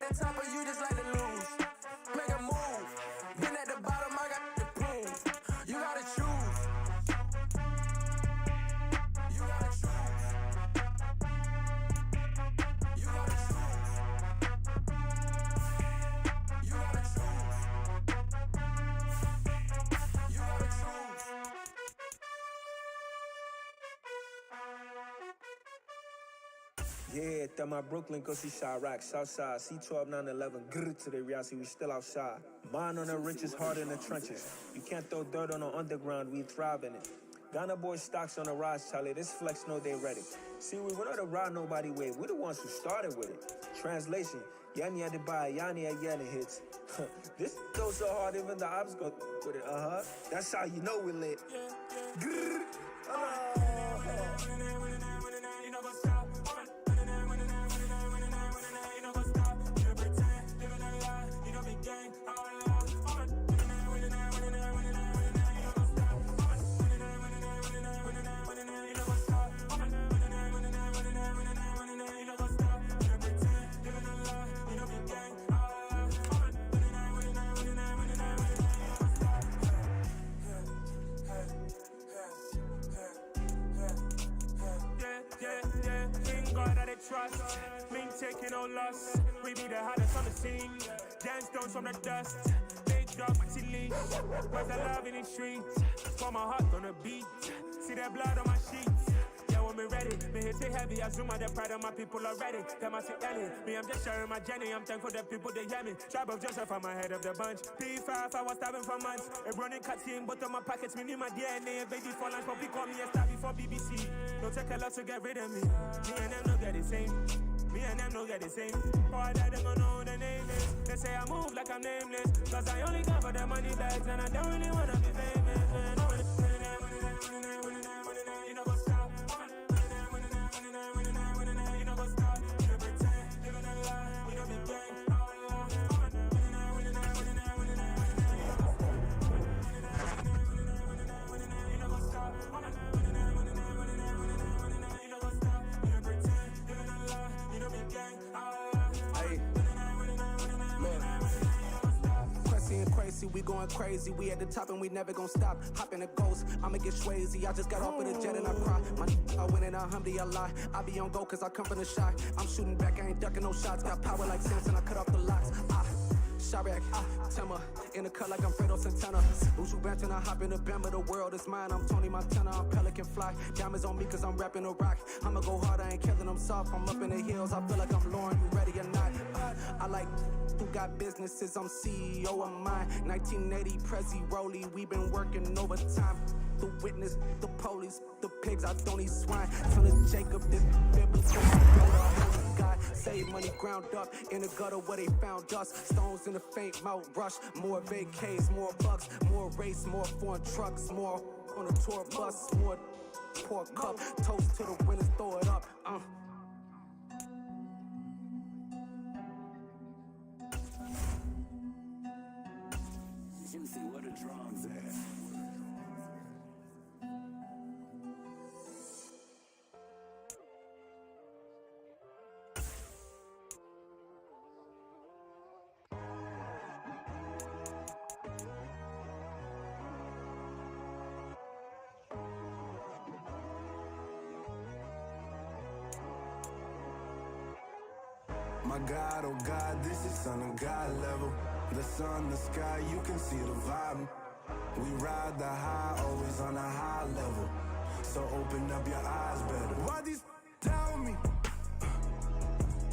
the top or you just like to lose. Make a move. Been at the bottom, I got the prove. You gotta choose. You gotta choose. You gotta choose. You gotta choose. You gotta choose. Yeah, through my Brooklyn, go see Chark, Southside, C12, 911, grrr to the reality, we still outside. Mine on the riches, hard in the trenches. You can't throw dirt on the underground, we thrive in it. Ghana boys stocks on the rise, Charlie, this flex know they ready. See, we went on the ride nobody way, we the ones who started with it. Translation, Yanni had to buy, Yanni had Yanni hits. This goes so hard, even the ops go with it, That's how you know we lit. Grrr. Trust, mean taking no loss. We be the hottest on the scene. Dance stones from the dust. Big drop, maxi leash. Where's the love in the streets? For my heart on the beat. See that blood on my sheets. Yeah, when me ready, me hit it heavy. I zoom out the pride of my people already. Them I see Ellie. Me, I'm just sharing my journey. I'm thankful that people they hear me. Tribe of Joseph, I'm ahead of the bunch. P5, I was starving for months. A running cut seeing both of my pockets. Me need my DNA. Baby for lunch, but call me a star before BBC. Don't take a lot to get rid of me. Me and them no get the same. Me and them no get the same. Boy, that them don't know the name is. They say I move like I'm nameless. Cause I only come for the money bags. And I don't really wanna be famous. You know what's up. You know what's up. You pretend, living a lie. You know the gang. We going crazy, we at the top and we never gon' stop. Hop in a ghost, I'ma get swayzy. I just got off with a jet and I cry. I win in a Humvee, I lie. I be on go cause I come from the shot. I'm shooting back, I ain't ducking no shots. Got power like Samson, I cut off the locks. Chark, Timmer, in the cut like I'm Fredo Santana. Usu Banton, I hop in the Bama, the world is mine. I'm Tony Montana, I'm Pelican Fly. Diamonds on me cause I'm rapping a rock. I'ma go hard, I ain't killing them soft. I'm up in the hills, I feel like I'm Lauren, you ready or not? I like who got businesses, I'm CEO of mine. 1980 Prezi Rolly, we been working overtime. The witness, the police, the pigs, I don't eat swine. Son of Jacob, this biblical. God, save money ground up in the gutter where they found us. Stones in the faint mouth rush. More vacays, more bucks, more race, more foreign trucks, more on a tour bus, more pour cup. Toast to the winners, throw it up. You see what the drums at. My God, oh God, this is son of God level. The sun, the sky, you can see the vibe. We ride the high, always on a high level. So open up your eyes better. Why these tell me?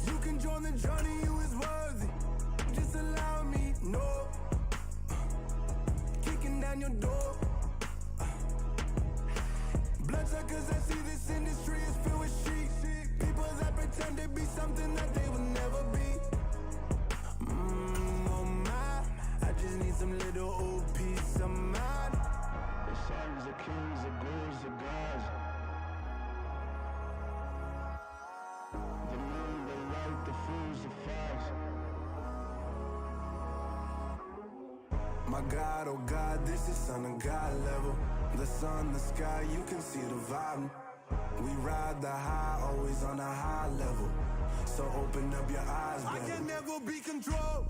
You can join the journey, you is worthy. Just allow me, no. Kicking down your door. Bloodsuckers, I see this industry is filled with sheep. People that pretend to be something that they will never be. Oh my, I just need some little old peace of mind. The sons of kings, the gurus, the gods. The moon, the light, the fools, the fires. My God, oh God, this is son of God level. The sun, the sky, you can see the vibe. We ride the high, always on a high level. So open up your eyes, baby. I can never be controlled.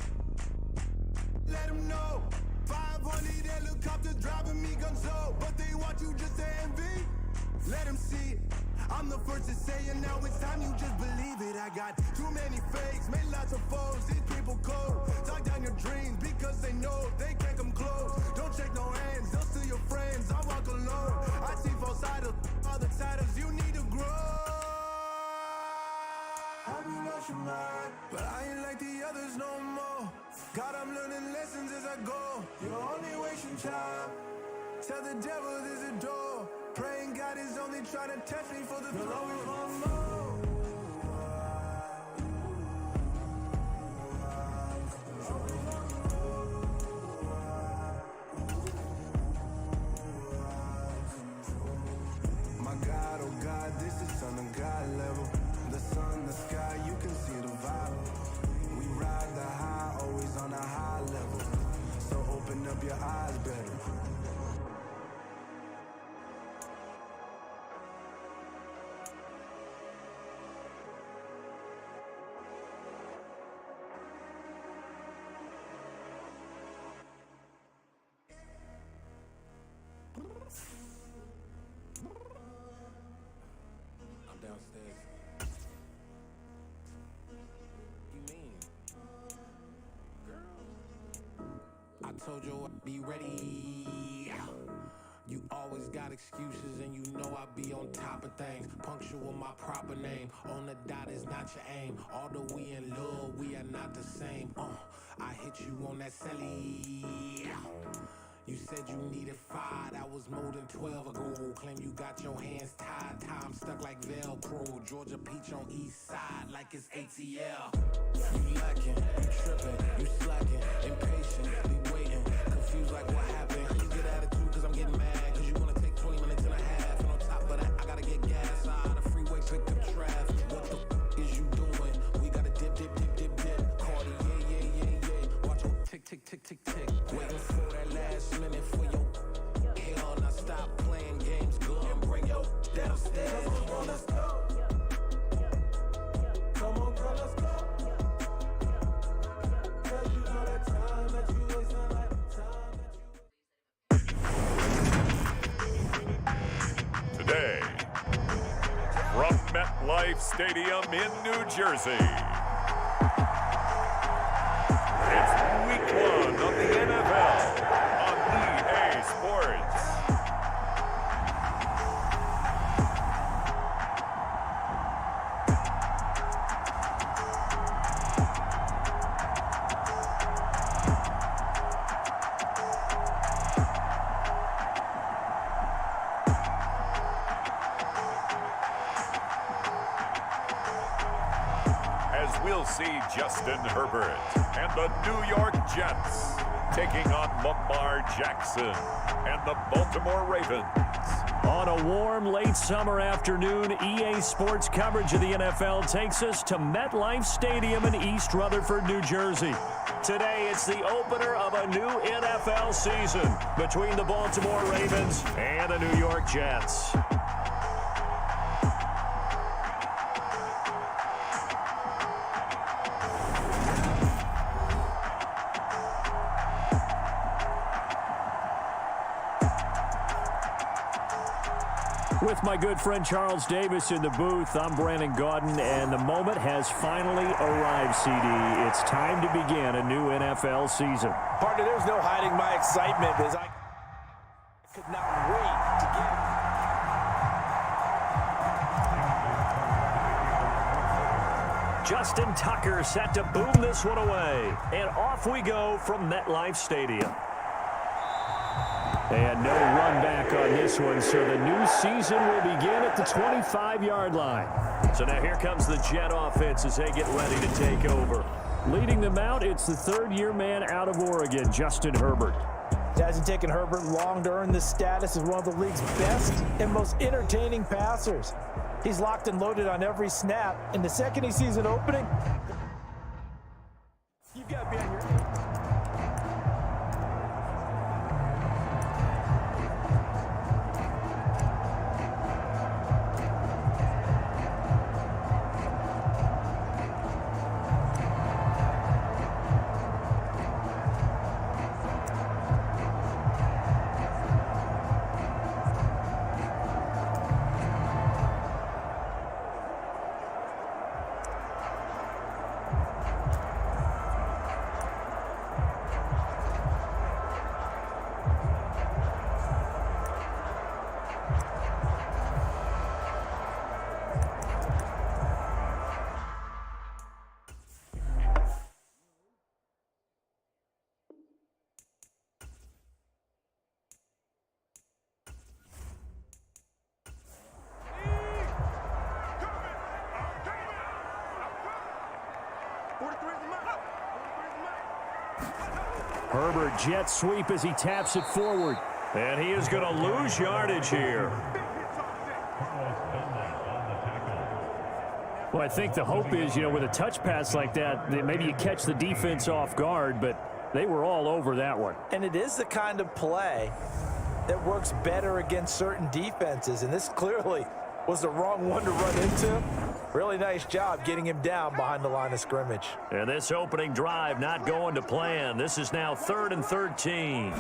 Let them know. 500 helicopters driving me gunso, but they want you just to envy. Let them see it. I'm the first to say it, now it's time you just believe it. I got too many fakes, made lots of foes. These people cold. Talk down your dreams because they know they can't come close. Don't shake no hands, they'll steal your friends. I walk alone. I see false idols, other titles. You need to grow. Have you lost your mind? But I ain't like the others no more. God, I'm learning lessons as I go. You're only wasting time. Tell the devil there's a door. Praying God is only trying to touch me for the throne. You'll always want more. My God, oh God, this is on the God level. The sun, the sky, you can see the vibe. We ride the high, always on a high level. So open up your eyes, baby. I'm downstairs. You mean? Girl. I told you I'd be ready. You always got excuses and you know I be on top of things. Punctual my proper name. On the dot is not your aim. Although we in love, we are not the same. I hit you on that celly. You said you needed 5, that was more than 12 ago. Claim you got your hands tied, time stuck like Velcro. Georgia Peach on east side like it's ATL. You lacking, you tripping, you slacking, impatient, be waiting, confused like what happened. You get attitude cause I'm getting mad, cause you wanna take 20 minutes and a half. And on top of that, I gotta get gas out of the freeway, pick up traffic. What the is you doing? We gotta dip. Cardi, yeah. Watch your tick. Waiting for that last minute for your hell. Now stop playing games, go and bring your downstairs. Come on, girl, let's go. Come on, girl, let's go. Cause you know that time that you wasting like time that you. Today, from MetLife Stadium in New Jersey, it's Week 1 of the NFL on EA Sports. As we'll see Justin Herbert and the New York Jets taking on Lamar Jackson and the Baltimore Ravens. On a warm late summer afternoon, EA Sports coverage of the NFL takes us to MetLife Stadium in East Rutherford, New Jersey. Today, it's the opener of a new NFL season between the Baltimore Ravens and the New York Jets. With my good friend Charles Davis in the booth, I'm Brandon Gaudin, and the moment has finally arrived, CD. It's time to begin a new NFL season. Partner, there's no hiding my excitement as I could not wait to get. Justin Tucker set to boom this one away, and off we go from MetLife Stadium. And no run back on this one, so the new season will begin at the 25-yard line. So now here comes the Jet offense as they get ready to take over. Leading them out, it's the third-year man out of Oregon, Justin Herbert. It hasn't taken Herbert long to earn this status as one of the league's best and most entertaining passers. He's locked and loaded on every snap. And the second he sees an opening, you've got to be on your feet. Herbert jet sweep as he taps it forward. And he is going to lose yardage here. Well, I think the hope is, with a touch pass like that maybe you catch the defense off guard, but they were all over that one. And it is the kind of play that works better against certain defenses, and this clearly was the wrong one to run into. Really nice job getting him down behind the line of scrimmage. And this opening drive not going to plan. This is now 3rd and 13.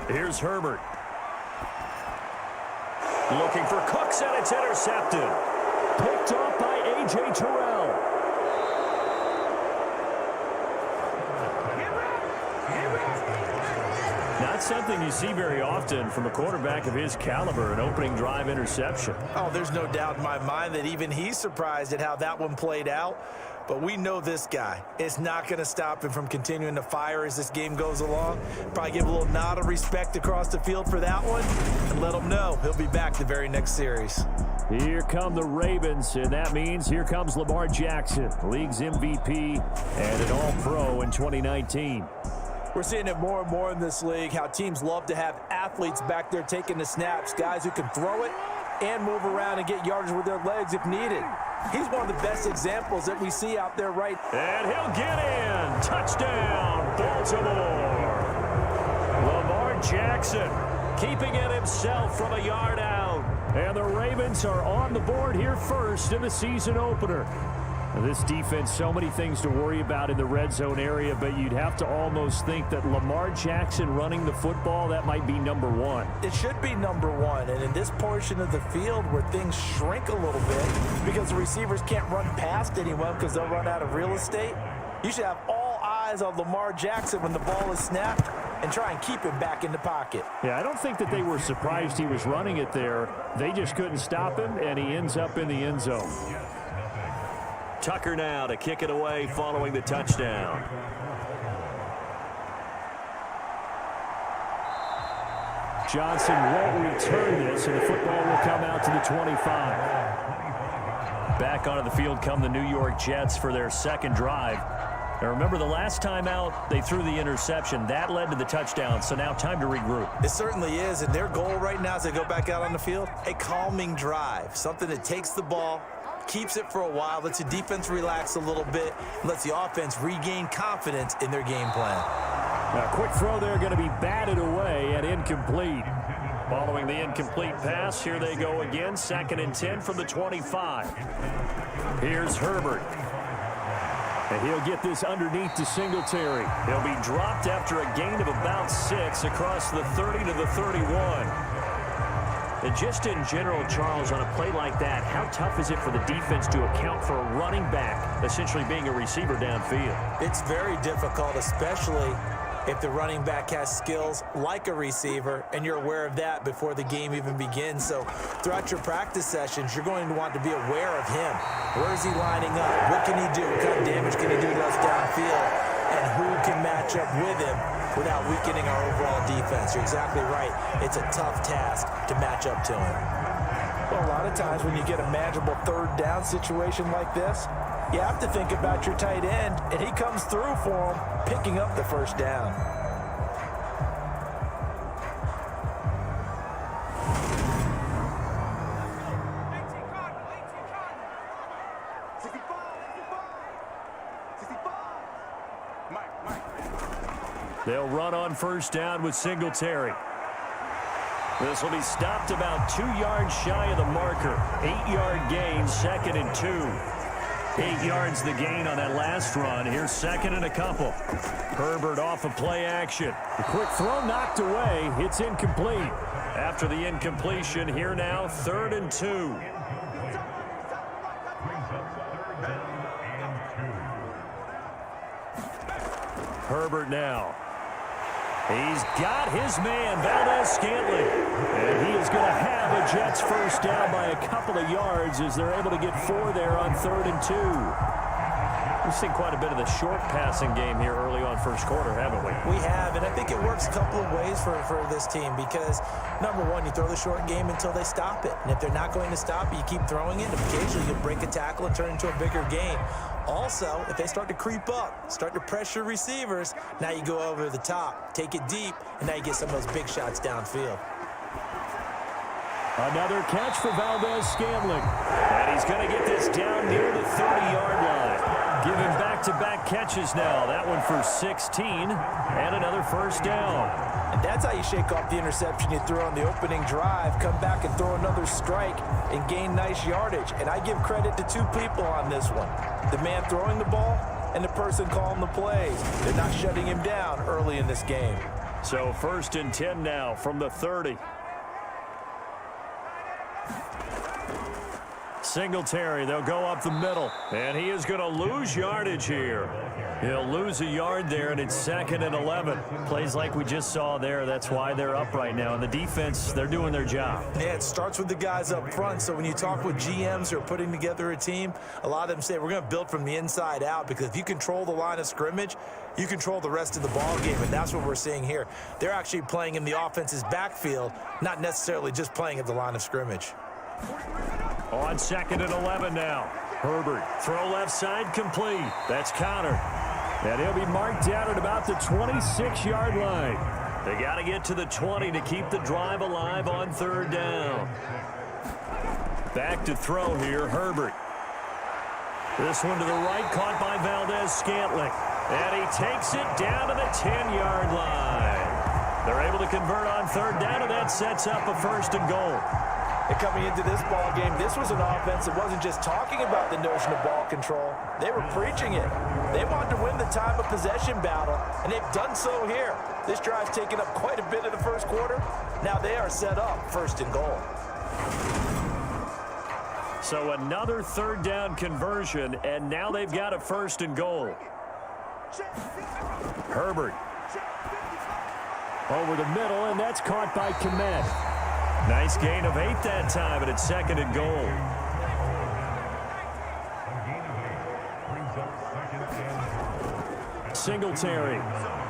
Here's Herbert. Looking for Cooks, and it's intercepted. Picked off by A.J. Terrell. Not something you see very often from a quarterback of his caliber, an opening drive interception. Oh, there's no doubt in my mind that even he's surprised at how that one played out. But we know this guy. It's not going to stop him from continuing to fire as this game goes along. Probably give a little nod of respect across the field for that one and let him know he'll be back the very next series. Here come the Ravens, and that means here comes Lamar Jackson, league's MVP and an All-Pro in 2019. We're seeing it more and more in this league, how teams love to have athletes back there taking the snaps, guys who can throw it and move around and get yardage with their legs if needed. He's one of the best examples that we see out there right. And he'll get in. Touchdown, Baltimore. Lamar Jackson keeping it himself from a yard out. And the Ravens are on the board here first in the season opener. Now, this defense, so many things to worry about in the red zone area, but you'd have to almost think that Lamar Jackson running the football, that might be number one. It should be number one, and in this portion of the field where things shrink a little bit because the receivers can't run past anyone because they'll run out of real estate, you should have all eyes on Lamar Jackson when the ball is snapped and try and keep him back in the pocket. Yeah, I don't think that they were surprised he was running it there. They just couldn't stop him, and he ends up in the end zone. Tucker now to kick it away following the touchdown. Johnson won't return this, and the football will come out to the 25. Back onto the field come the New York Jets for their second drive. Now remember, the last time out, they threw the interception. That led to the touchdown, so now time to regroup. It certainly is, and their goal right now as they go back out on the field, a calming drive, something that takes the ball, keeps it for a while, lets the defense relax a little bit, and lets the offense regain confidence in their game plan. Now, quick throw there going to be batted away and incomplete. Following the incomplete pass, here they go again, 2nd and 10 from the 25. Here's Herbert. And he'll get this underneath to Singletary. He'll be dropped after a gain of about 6 across the 30 to the 31. And just in general, Charles, on a play like that, how tough is it for the defense to account for a running back essentially being a receiver downfield? It's very difficult, especially if the running back has skills like a receiver, and you're aware of that before the game even begins. So throughout your practice sessions, you're going to want to be aware of him. Where is he lining up? What can he do? What kind of damage can he do to us downfield? And who can match up with him without weakening our overall defense? You're exactly right. It's a tough task to match up to him. Well, a lot of times when you get a manageable third down situation like this, you have to think about your tight end, and he comes through for him, picking up the first down. They'll run on first down with Singletary. This will be stopped about 2 yards shy of the marker. 8-yard gain, 2nd and 2. 8 yards the gain on that last run. Here's 2nd and a couple. Herbert off of play action. The quick throw knocked away. It's incomplete. After the incompletion, here now, 3rd and 2. Herbert now. He's got his man, Valdez-Scantling. And he is going to have a Jets first down by a couple of yards as they're able to get 4 there on 3rd and 2. We've seen quite a bit of the short passing game here early on first quarter, haven't we? We have, and I think it works a couple of ways for this team because, number one, you throw the short game until they stop it. And if they're not going to stop it, you keep throwing it, and occasionally you'll break a tackle and turn it into a bigger gain. Also, if they start to creep up, start to pressure receivers, now you go over the top, take it deep, and now you get some of those big shots downfield. Another catch for Valdez-Scantling. And he's going to get this down near the 30-yard line. Give him back-to-back catches now. That one for 16 and another first down. And that's how you shake off the interception you threw on the opening drive, come back and throw another strike and gain nice yardage. And I give credit to two people on this one. The man throwing the ball and the person calling the plays. They're not shutting him down early in this game. So 1st and 10 now from the 30. Singletary, they'll go up the middle, and he is going to lose yardage here. He'll lose a yard there, and it's 2nd and 11. Plays like we just saw there. That's why they're up right now. And the defense, they're doing their job. Yeah, it starts with the guys up front. So when you talk with GMs who are putting together a team, a lot of them say we're going to build from the inside out because if you control the line of scrimmage, you control the rest of the ball game, and that's what we're seeing here. They're actually playing in the offense's backfield, not necessarily just playing at the line of scrimmage. On 2nd and 11 now. Herbert, throw left side, complete. That's Connor. And he'll be marked down at about the 26-yard line. They got to get to the 20 to keep the drive alive on 3rd down. Back to throw here, Herbert. This one to the right, caught by Valdez-Scantling. And he takes it down to the 10-yard line. They're able to convert on 3rd down, and that sets up a 1st and goal. And coming into this ball game, this was an offense that wasn't just talking about the notion of ball control. They were preaching it. They wanted to win the time of possession battle, and they've done so here. This drive's taken up quite a bit of the first quarter. Now they are set up 1st and goal. So another 3rd down conversion, and now they've got a 1st and goal. Herbert. Over the middle, and that's caught by Kene. Nice gain of 8 that time, and it's 2nd and goal. Singletary.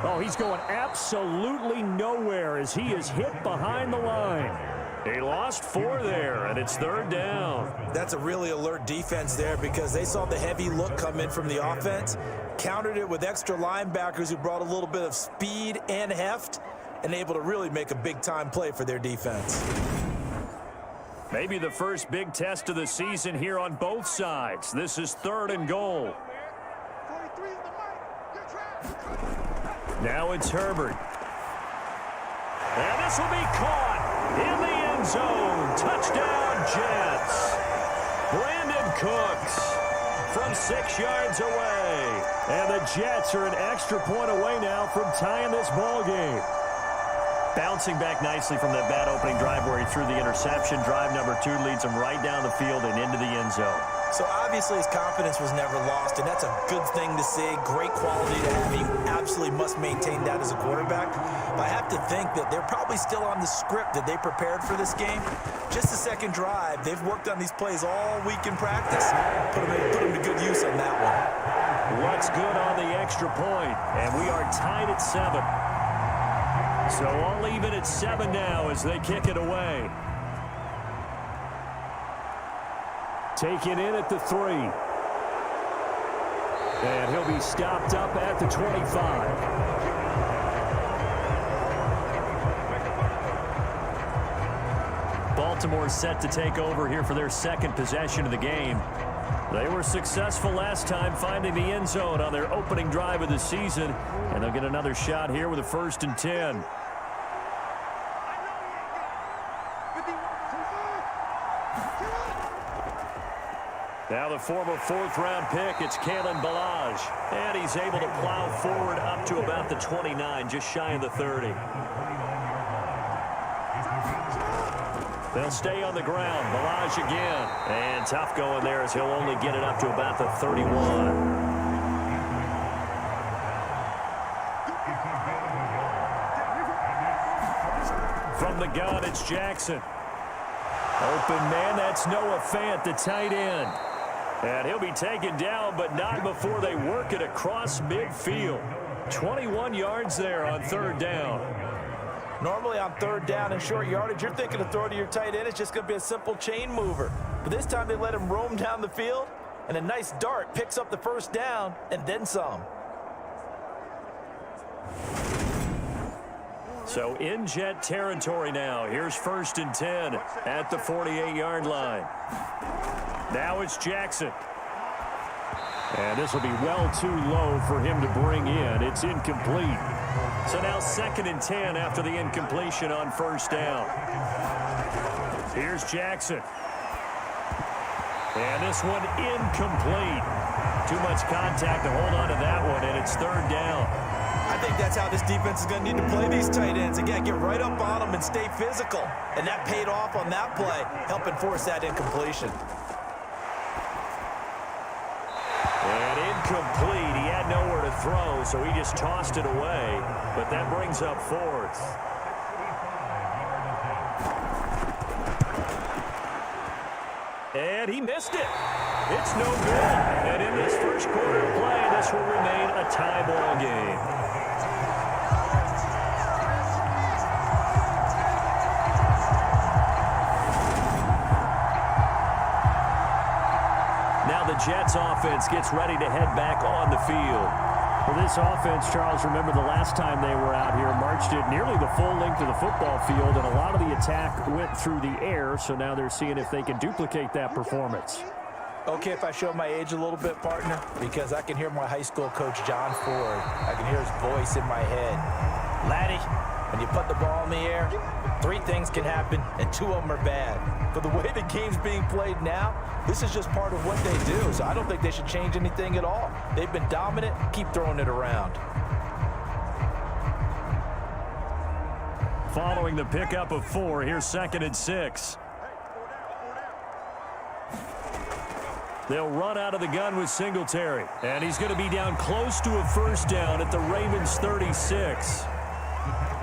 Oh, he's going absolutely nowhere as he is hit behind the line. He lost 4 there, and it's 3rd down. That's a really alert defense there because they saw the heavy look come in from the offense, countered it with extra linebackers who brought a little bit of speed and heft, and able to really make a big-time play for their defense. Maybe the first big test of the season here on both sides. This is 3rd and goal. Now it's Herbert. And this will be caught in the end zone. Touchdown, Jets. Brandon Cooks from 6 yards away. And the Jets are an extra point away now from tying this ball game. Bouncing back nicely from that bad opening drive where he threw the interception. Drive number 2 leads him right down the field and into the end zone. So obviously his confidence was never lost, and that's a good thing to see. Great quality to have. You absolutely must maintain that as a quarterback. But I have to think that they're probably still on the script that they prepared for this game. Just the second drive. They've worked on these plays all week in practice. Put them to good use on that one. What's good on the extra point? And we are tied at 7. So all even at 7 now as they kick it away. Taken in at the 3. And he'll be stopped up at the 25. Baltimore set to take over here for their 2nd possession of the game. They were successful last time finding the end zone on their opening drive of the season, and they'll get another shot here with a 1st and 10. Now the former 4th-round pick, it's Kalen Balaj. And he's able to plow forward up to about the 29, just shy of the 30. They'll stay on the ground. Balaj again. And tough going there as he'll only get it up to about the 31. From the gun, it's Jackson. Open man, that's Noah Fant, the tight end. And he'll be taken down, but not before they work it across midfield. 21 yards there on third down. Normally on third down and short yardage, you're thinking of throwing to your tight end. It's just going to be a simple chain mover. But this time they let him roam down the field, and a nice dart picks up the first down and then some. So in Jet territory now. Here's 1st and 10 at the 48-yard line. Now it's Jackson. And this will be well too low for him to bring in. It's incomplete. So now 2nd and 10 after the incompletion on first down. Here's Jackson. And this one incomplete. Too much contact to hold on to that one, and it's 3rd down. I think that's how this defense is going to need to play these tight ends. Again, get right up on them and stay physical. And that paid off on that play, helping force that incompletion. And incomplete. He had nowhere to throw, so he just tossed it away. But that brings up 4th. And he missed it. It's no good. And in this first quarter of play, this will remain a tie ball game. Now the Jets offense gets ready to head back on the field. Well, this offense, Charles, remember the last time they were out here, marched it nearly the full length of the football field, and a lot of the attack went through the air, so now they're seeing if they can duplicate that performance. Okay, if I show my age a little bit, partner, because I can hear my high school coach, John Ford. I can hear his voice in my head. Laddie, when you put the ball in the air, 3 things can happen, and 2 of them are bad. For the way the game's being played now, this is just part of what they do, so I don't think they should change anything at all. They've been dominant. Keep throwing it around. Following the pickup of 4, here's 2nd and 6. They'll run out of the gun with Singletary. And he's going to be down close to a first down at the Ravens' 36.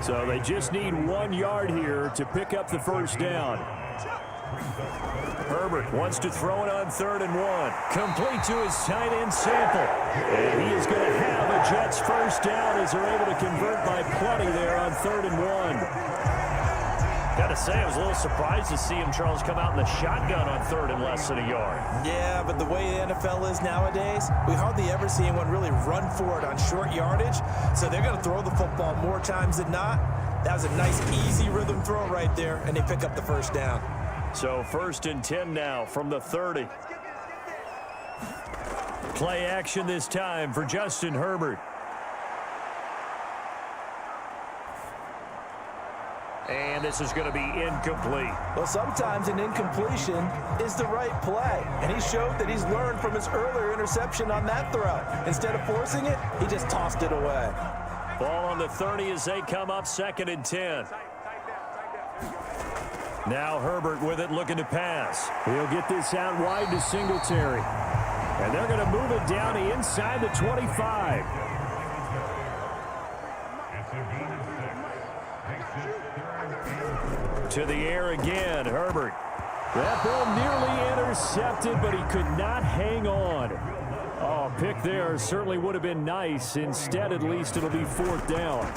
So they just need 1 yard here to pick up the first down. Herbert wants to throw it on 3rd and 1. Complete to his tight end Sample. And he is going to have a Jets first down as they're able to convert by plenty there on 3rd and 1. Got to say, I was a little surprised to see him, Charles, come out in the shotgun on 3rd and less than a yard. Yeah, but the way the NFL is nowadays, we hardly ever see anyone really run for it on short yardage. So they're going to throw the football more times than not. That was a nice, easy rhythm throw right there, and they pick up the first down. So 1st and 10 now from the 30. Play action this time for Justin Herbert. And this is going to be incomplete. Well, sometimes an incompletion is the right play. And he showed that he's learned from his earlier interception on that throw. Instead of forcing it, he just tossed it away. Ball on the 30 as they come up 2nd and 10. Now Herbert with it, looking to pass. He'll get this out wide to Singletary. And they're going to move it down to inside the 25. To the air again, Herbert. That ball nearly intercepted, but he could not hang on. Oh, pick there certainly would have been nice. Instead, at least it'll be 4th down.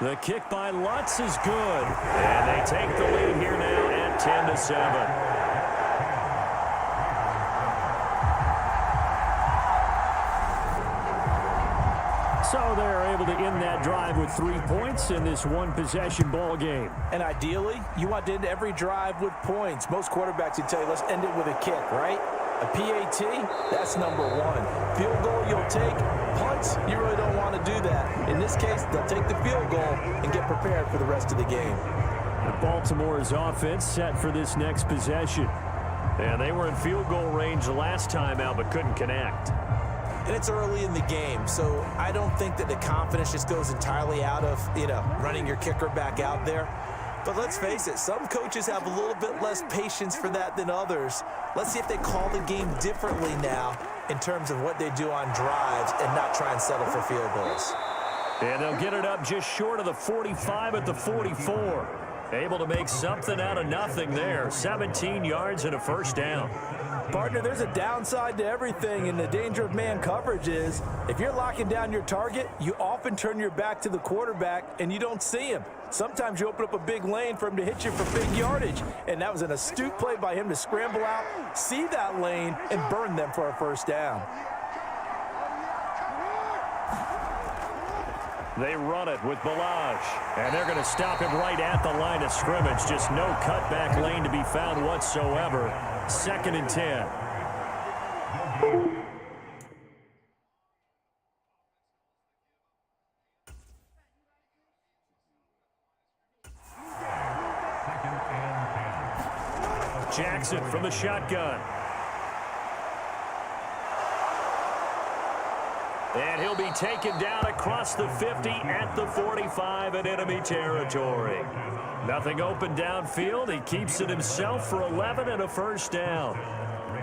The kick by Lutz is good. And they take the lead here now at 10-7. So they're able to end that drive with 3 points in this one-possession ball game. And ideally, you want to end every drive with points. Most quarterbacks would tell you, let's end it with a kick, right? A PAT, that's number 1. Field goal, you'll take. Punts, you really don't want to do that. In this case, they'll take the field goal and get prepared for the rest of the game. Baltimore's offense set for this next possession. And they were in field goal range the last time out, but couldn't connect. And it's early in the game, so I don't think that the confidence just goes entirely out of, running your kicker back out there. But let's face it, some coaches have a little bit less patience for that than others. Let's see if they call the game differently now in terms of what they do on drives and not try and settle for field goals. And they'll get it up just short of the 45 at the 44. Able to make something out of nothing there. 17 yards and a first down. Partner, there's a downside to everything, and the danger of man coverage is if you're locking down your target, you often turn your back to the quarterback and you don't see him. Sometimes you open up a big lane for him to hit you for big yardage, and that was an astute play by him to scramble out, see that lane, and burn them for a first down. They run it with Balaj, and they're going to stop him right at the line of scrimmage. Just no cutback lane to be found whatsoever. 2nd and 10. Jackson from the shotgun. And he'll be taken down across the 50 at the 45 in enemy territory. Nothing open downfield. He keeps it himself for 11 and a first down.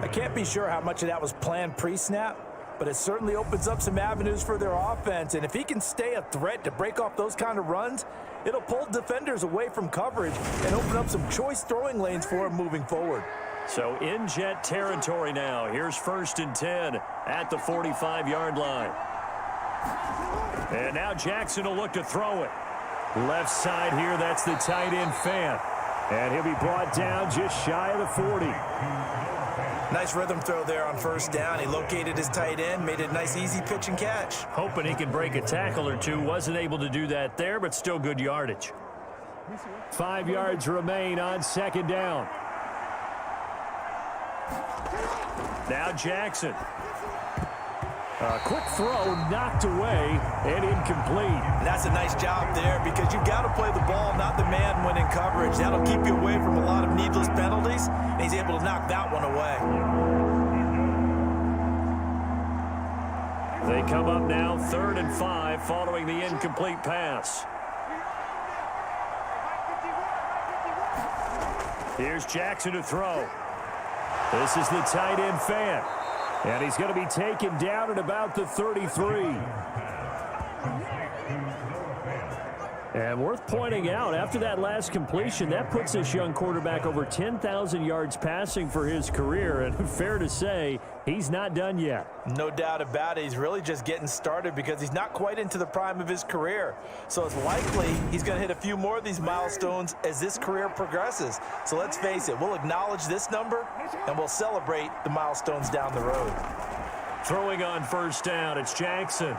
I can't be sure how much of that was planned pre-snap, but it certainly opens up some avenues for their offense. And if he can stay a threat to break off those kind of runs, it'll pull defenders away from coverage and open up some choice throwing lanes for him moving forward. So in jet territory now. Here's 1st and 10 at the 45-yard line. And now Jackson will look to throw it. Left side here, that's the tight end Fant. And he'll be brought down just shy of the 40. Nice rhythm throw there on first down. He located his tight end, made it a nice easy pitch and catch. Hoping he can break a tackle or two. Wasn't able to do that there, but still good yardage. 5 yards remain on 2nd down. Now Jackson. A quick throw knocked away and incomplete. That's a nice job there because you've got to play the ball, not the man when in coverage. That'll keep you away from a lot of needless penalties, and he's able to knock that one away. They come up now 3rd and 5 following the incomplete pass. Here's Jackson to throw. This is the tight end Fant. And he's going to be taken down at about the 33. And worth pointing out, after that last completion, that puts this young quarterback over 10,000 yards passing for his career. And fair to say, he's not done yet. No doubt about it. He's really just getting started because he's not quite into the prime of his career. So it's likely he's going to hit a few more of these milestones as this career progresses. So let's face it, we'll acknowledge this number and we'll celebrate the milestones down the road. Throwing on first down, it's Jackson.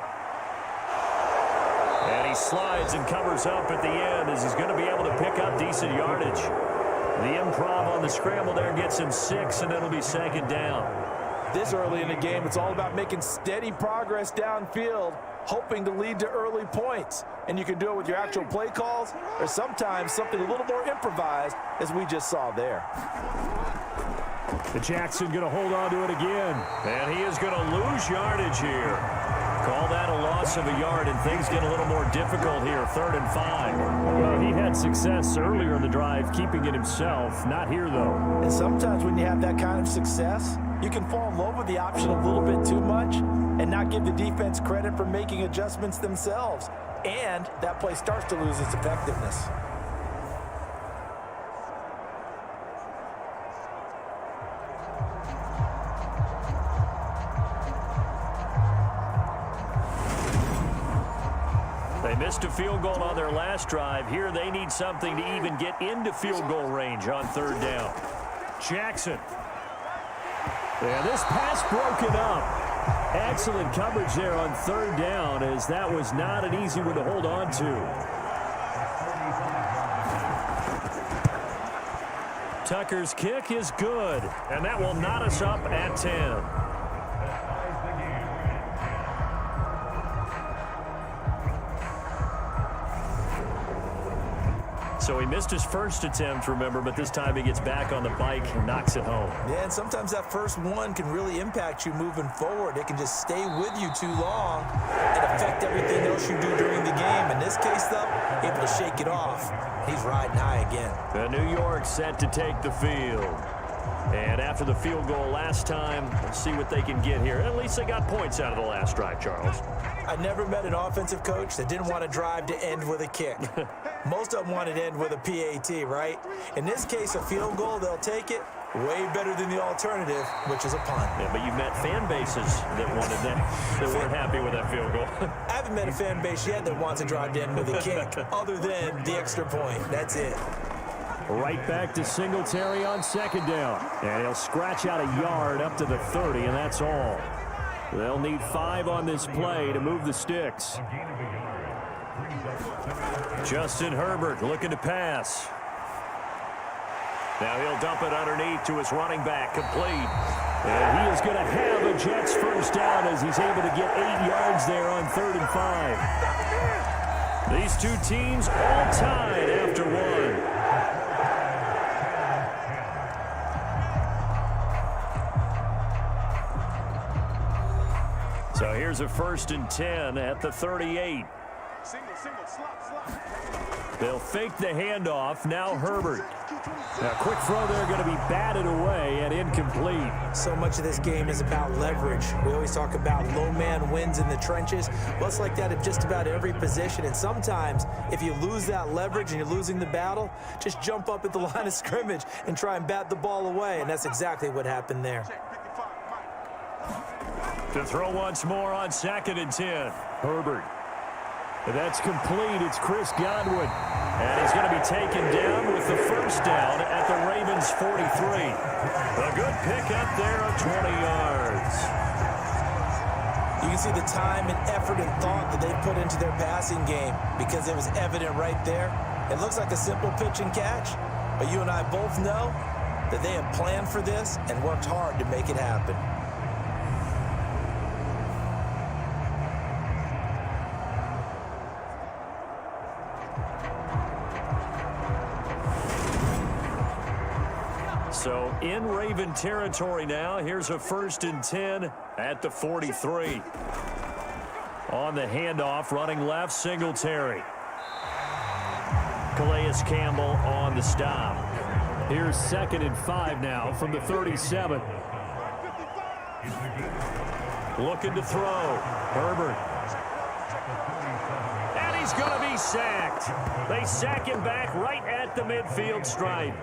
And he slides and covers up at the end as he's going to be able to pick up decent yardage. The improv on the scramble there gets him 6, and it'll be 2nd down. This early in the game, it's all about making steady progress downfield, hoping to lead to early points. And you can do it with your actual play calls or sometimes something a little more improvised, as we just saw there. The Jackson going to hold on to it again. And he is going to lose yardage here. Call that a loss of a yard, and things get a little more difficult here. 3rd and 5. Well, he had success earlier in the drive, keeping it himself. Not here, though. And sometimes when you have that kind of success, you can fall in love with the option a little bit too much and not give the defense credit for making adjustments themselves. And that play starts to lose its effectiveness. They missed a field goal on their last drive. Here they need something to even get into field goal range on 3rd down. Jackson. And this pass broken up. Excellent coverage there on 3rd down, as that was not an easy one to hold on to. Tucker's kick is good, and that will knot us up at 10. So he missed his first attempt, remember, but this time he gets back on the bike and knocks it home. Yeah, and sometimes that first one can really impact you moving forward. It can just stay with you too long and affect everything else you do during the game. In this case, though, able to shake it off. He's riding high again. The New York set to take the field. And after the field goal last time, let's see what they can get here. At least they got points out of the last drive, Charles. I never met an offensive coach that didn't want to drive to end with a kick. Most of them want to end with a PAT, right? In this case, a field goal, they'll take it. Way better than the alternative, which is a punt. Yeah, but you've met fan bases that wanted that weren't happy with that field goal. I haven't met a fan base yet that wants to drive in with a kick other than the extra point. That's it. Right back to Singletary on second down. And he'll scratch out a yard up to the 30, and that's all. They'll need 5 on this play to move the sticks. Justin Herbert looking to pass. Now he'll dump it underneath to his running back, complete. And he is going to have a Jets first down as he's able to get 8 yards there on 3rd and 5. These two teams all tied after 1. So here's a 1st and 10 at the 38. They'll fake the handoff. Now Herbert. Now quick throw there, going to be batted away and incomplete. So much of this game is about leverage. We always talk about low man wins in the trenches. Well, it's like that at just about every position. And sometimes if you lose that leverage and you're losing the battle, just jump up at the line of scrimmage and try and bat the ball away. And that's exactly what happened there. To throw once more on 2nd and 10. Herbert. That's complete. It's Chris Godwin. And he's going to be taken down with the first down at the Ravens' 43. A good pickup there of 20 yards. You can see the time and effort and thought that they put into their passing game because it was evident right there. It looks like a simple pitch and catch, but you and I both know that they have planned for this and worked hard to make it happen. So in Raven territory now. Here's a 1st and 10 at the 43. On the handoff, running left, Singletary. Calais Campbell on the stop. Here's 2nd and 5 now from the 37. Looking to throw. Herbert. And he's going to be sacked. They sack him back right at the midfield stripe.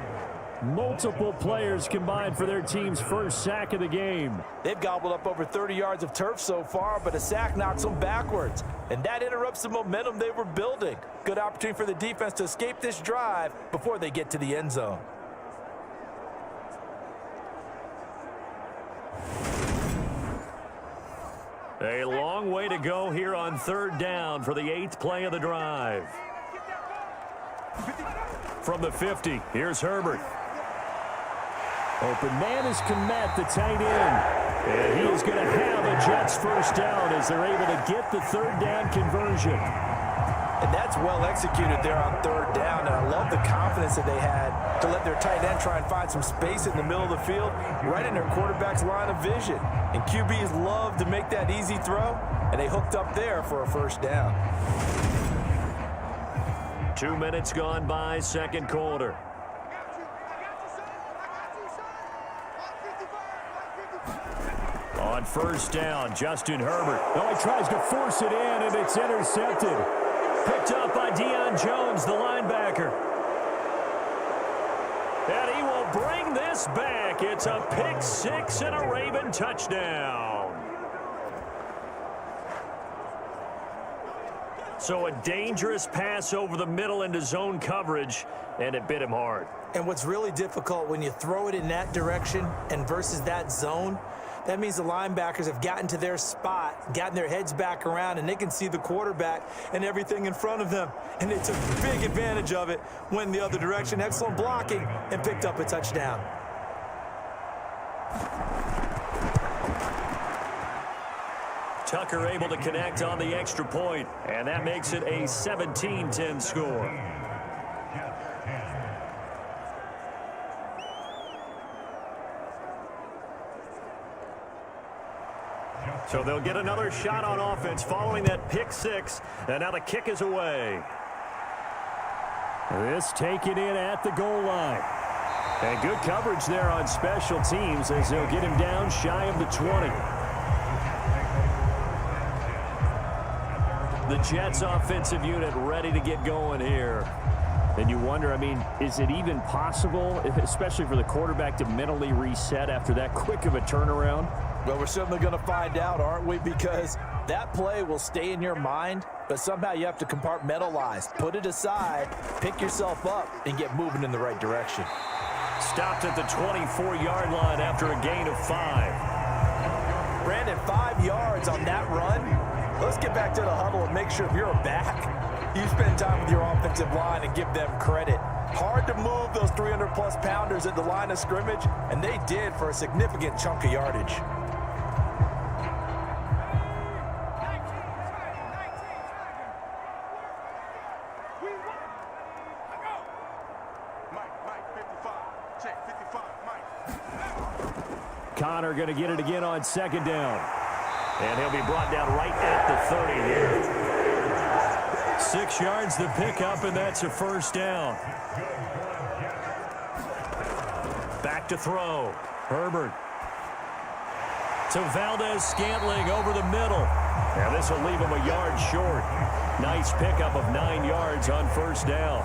Multiple players combined for their team's first sack of the game. They've gobbled up over 30 yards of turf so far, but a sack knocks them backwards. And that interrupts the momentum they were building. Good opportunity for the defense to escape this drive before they get to the end zone. A long way to go here on 3rd down for the 8th play of the drive. From the 50, here's Herbert. Open man is Kmet, the tight end. And he is going to have a Jets first down as they're able to get the 3rd down conversion. And that's well executed there on 3rd down. And I love the confidence that they had to let their tight end try and find some space in the middle of the field, right in their quarterback's line of vision. And QBs love to make that easy throw, and they hooked up there for a first down. 2 minutes gone by, 2nd quarter. On 1st down, Justin Herbert. Oh, he tries to force it in, and it's intercepted. Picked up by Deion Jones, the linebacker. And he will bring this back. It's a pick 6 and a Raven touchdown. So a dangerous pass over the middle into zone coverage, and it bit him hard. And what's really difficult when you throw it in that direction and versus that zone, that means the linebackers have gotten to their spot, gotten their heads back around, and they can see the quarterback and everything in front of them. And they took big advantage of it, went the other direction. Excellent blocking, and picked up a touchdown. Tucker able to connect on the extra point, and that makes it a 17-10 score. So they'll get another shot on offense following that pick 6, and now the kick is away. This taken in at the goal line. And good coverage there on special teams as they'll get him down shy of the 20. The Jets offensive unit ready to get going here. And you wonder, I mean, is it even possible, especially for the quarterback, to mentally reset after that quick of a turnaround? Well, we're certainly going to find out, aren't we? Because that play will stay in your mind, but somehow you have to compartmentalize, put it aside, pick yourself up, and get moving in the right direction. Stopped at the 24-yard line after a gain of 5. Brandon, 5 yards on that run. Let's get back to the huddle and make sure if you're a back, you spend time with your offensive line and give them credit. Hard to move those 300-plus pounders at the line of scrimmage, and they did for a significant chunk of yardage. Connor going to get it again on second down. And he'll be brought down right at the 30 here. 6 yards the pickup, and that's a first down. Back to throw. Herbert. To Valdez-Scantling over the middle. And this will leave him a yard short. Nice pickup of 9 yards on first down.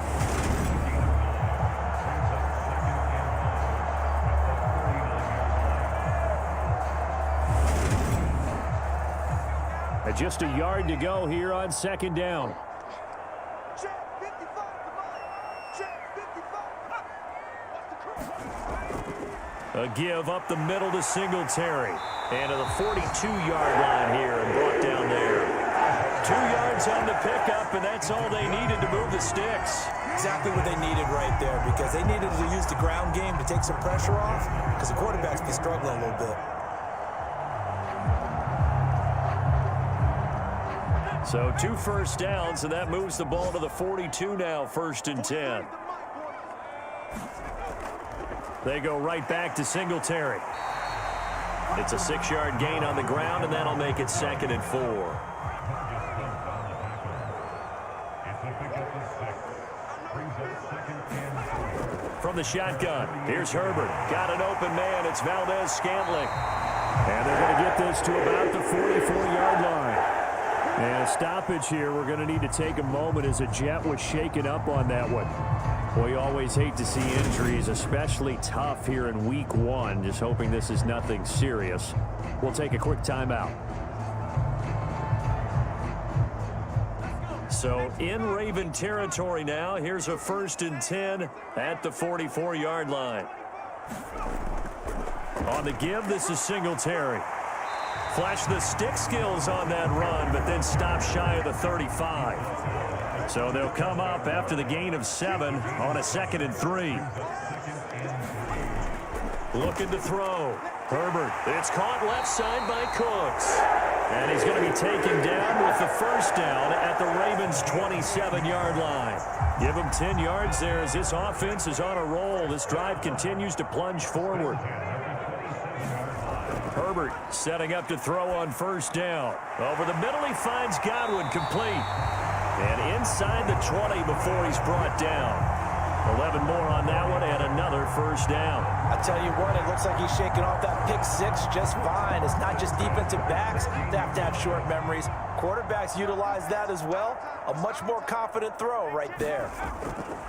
Just a yard to go here on second down. A give up the middle to Singletary. And to the 42-yard line here and brought down there. 2 yards on the pickup, and that's all they needed to move the sticks. Exactly what they needed right there, because they needed to use the ground game to take some pressure off, because the quarterback's been struggling a little bit. So 2 first downs, and that moves the ball to the 42 now, 1st and 10. They go right back to Singletary. It's a 6-yard gain on the ground, and that'll make it 2nd and 4. From the shotgun, here's Herbert. Got an open man. It's Valdez-Scantling. And they're going to get this to about the 44-yard line. And a stoppage here. We're going to need to take a moment as a Jet was shaken up on that one. We always hate to see injuries, especially tough here in week 1. Just hoping this is nothing serious. We'll take a quick timeout. So in Raven territory now. Here's a 1st and 10 at the 44-yard line. On the give, this is Singletary. Flash the stick skills on that run, but then stop shy of the 35. So they'll come up after the gain of 7 on a 2nd and 3. Looking to throw. Herbert. It's caught left side by Cooks. And he's going to be taken down with the first down at the Ravens' 27-yard line. Give him 10 yards there as this offense is on a roll. This drive continues to plunge forward. Herbert setting up to throw on first down. Over the middle, he finds Godwin complete. And inside the 20 before he's brought down. 11 more on that one and another first down. I tell you what, it looks like he's shaking off that pick 6 just fine. It's not just defensive backs that have to have short memories. Quarterbacks utilize that as well. A much more confident throw right there.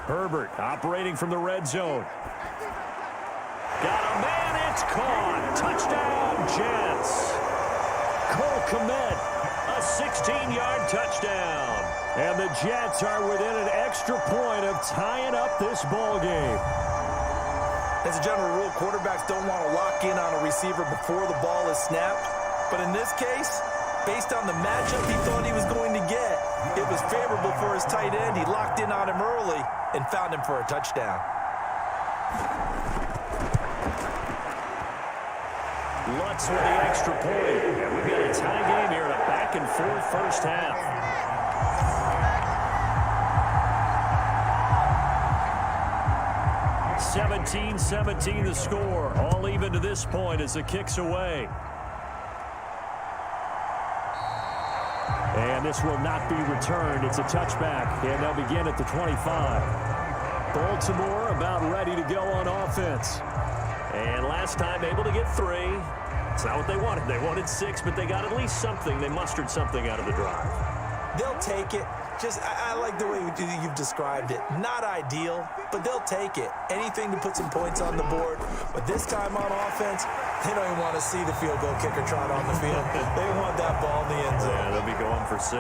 Herbert operating from the red zone. Got a man, it's caught. Touchdown, Jets. Cole Kmet, a 16-yard touchdown. And the Jets are within an extra point of tying up this ball game. As a general rule, quarterbacks don't want to lock in on a receiver before the ball is snapped. But in this case, based on the matchup he thought he was going to get, it was favorable for his tight end. He locked in on him early and found him for a touchdown. Lutz with the extra point. And we've got a tie game here in a back-and-forth first half. 17-17 the score. All even to this point as the kick's away. And this will not be returned. It's a touchback, and they'll begin at the 25. Baltimore about ready to go on offense. And last time able to get 3. It's not what they wanted. They wanted 6, but they got at least something. They mustered something out of the drive. They'll take it. I like the way you've described it. Not ideal, but they'll take it. Anything to put some points on the board. But this time on offense, they don't even want to see the field goal kicker trot on the field. They want that ball in the end zone. Yeah, they'll be going for 6.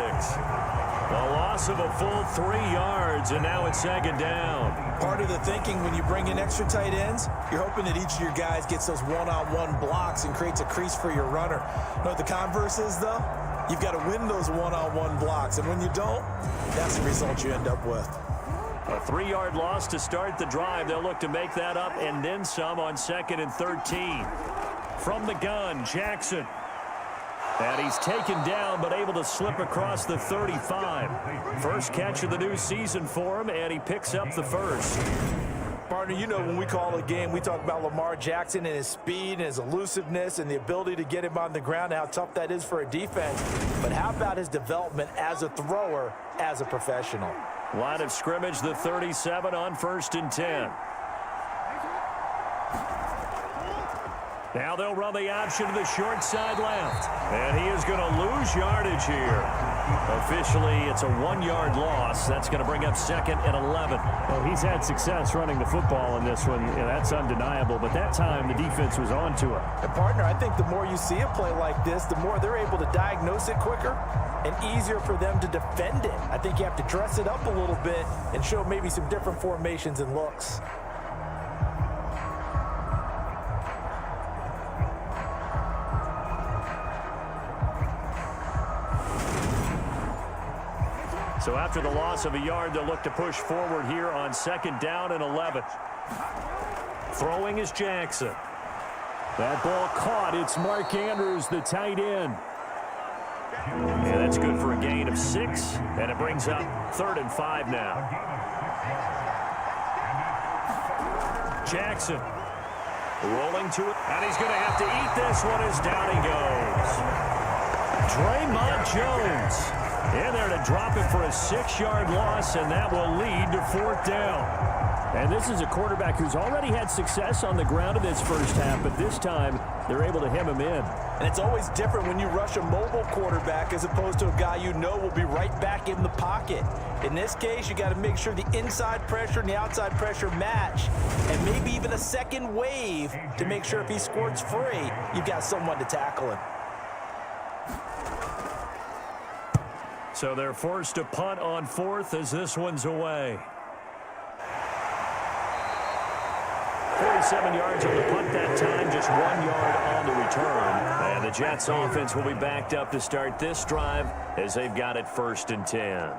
A loss of a full 3 yards, and now it's second down. Part of the thinking when you bring in extra tight ends, you're hoping that each of your guys gets those one-on-one blocks and creates a crease for your runner. You know what the converse is, though? You've got to win those one-on-one blocks, and when you don't, that's the result you end up with. A 3-yard loss to start the drive. They'll look to make that up and then some on 2nd and 13. From the gun, Jackson. And he's taken down, but able to slip across the 35. First catch of the new season for him, and he picks up the first. Partner, you know when we call a game, we talk about Lamar Jackson and his speed and his elusiveness and the ability to get him on the ground and how tough that is for a defense. But how about his development as a thrower, as a professional? Line of scrimmage, the 37 on 1st and 10. Now they'll run the option to the short side left. And he is going to lose yardage here. Officially, it's a 1-yard loss. That's going to bring up 2nd and 11. Well, he's had success running the football in this one. You know, that's undeniable. But that time, the defense was on to him. And, partner, I think the more you see a play like this, the more they're able to diagnose it quicker and easier for them to defend it. I think you have to dress it up a little bit and show maybe some different formations and looks. So after the loss of a yard, they'll look to push forward here on 2nd down and 11. Throwing is Jackson. That ball caught. It's Mark Andrews, the tight end. And that's good for a gain of 6, and it brings up 3rd and 5 now. Jackson rolling to it, and he's going to have to eat this one as down he goes. Draymond Jones in there to drop him for a 6-yard loss, and that will lead to 4th down. And this is a quarterback who's already had success on the ground in this first half, but this time they're able to hem him in. And it's always different when you rush a mobile quarterback as opposed to a guy you know will be right back in the pocket. In this case, you got to make sure the inside pressure and the outside pressure match, and maybe even a second wave to make sure if he squirts free, you've got someone to tackle him. So they're forced to punt on 4th as this one's away. 47 yards on the punt that time, just 1 yard on the return. And the Jets offense will be backed up to start this drive as they've got it 1st and 10.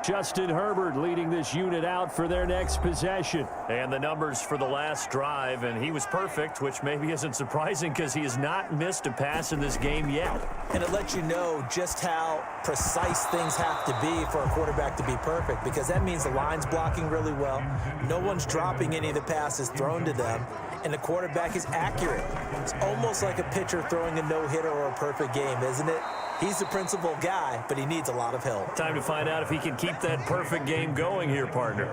Justin Herbert leading this unit out for their next possession. And the numbers for the last drive, and he was perfect, which maybe isn't surprising because he has not missed a pass in this game yet. And it lets you know just how precise things have to be for a quarterback to be perfect, because that means the line's blocking really well. No one's dropping any of the passes thrown to them, and the quarterback is accurate. It's almost like a pitcher throwing a no-hitter or a perfect game, isn't it? He's the principal guy, but he needs a lot of help. Time to find out if he can keep that perfect game going here, partner.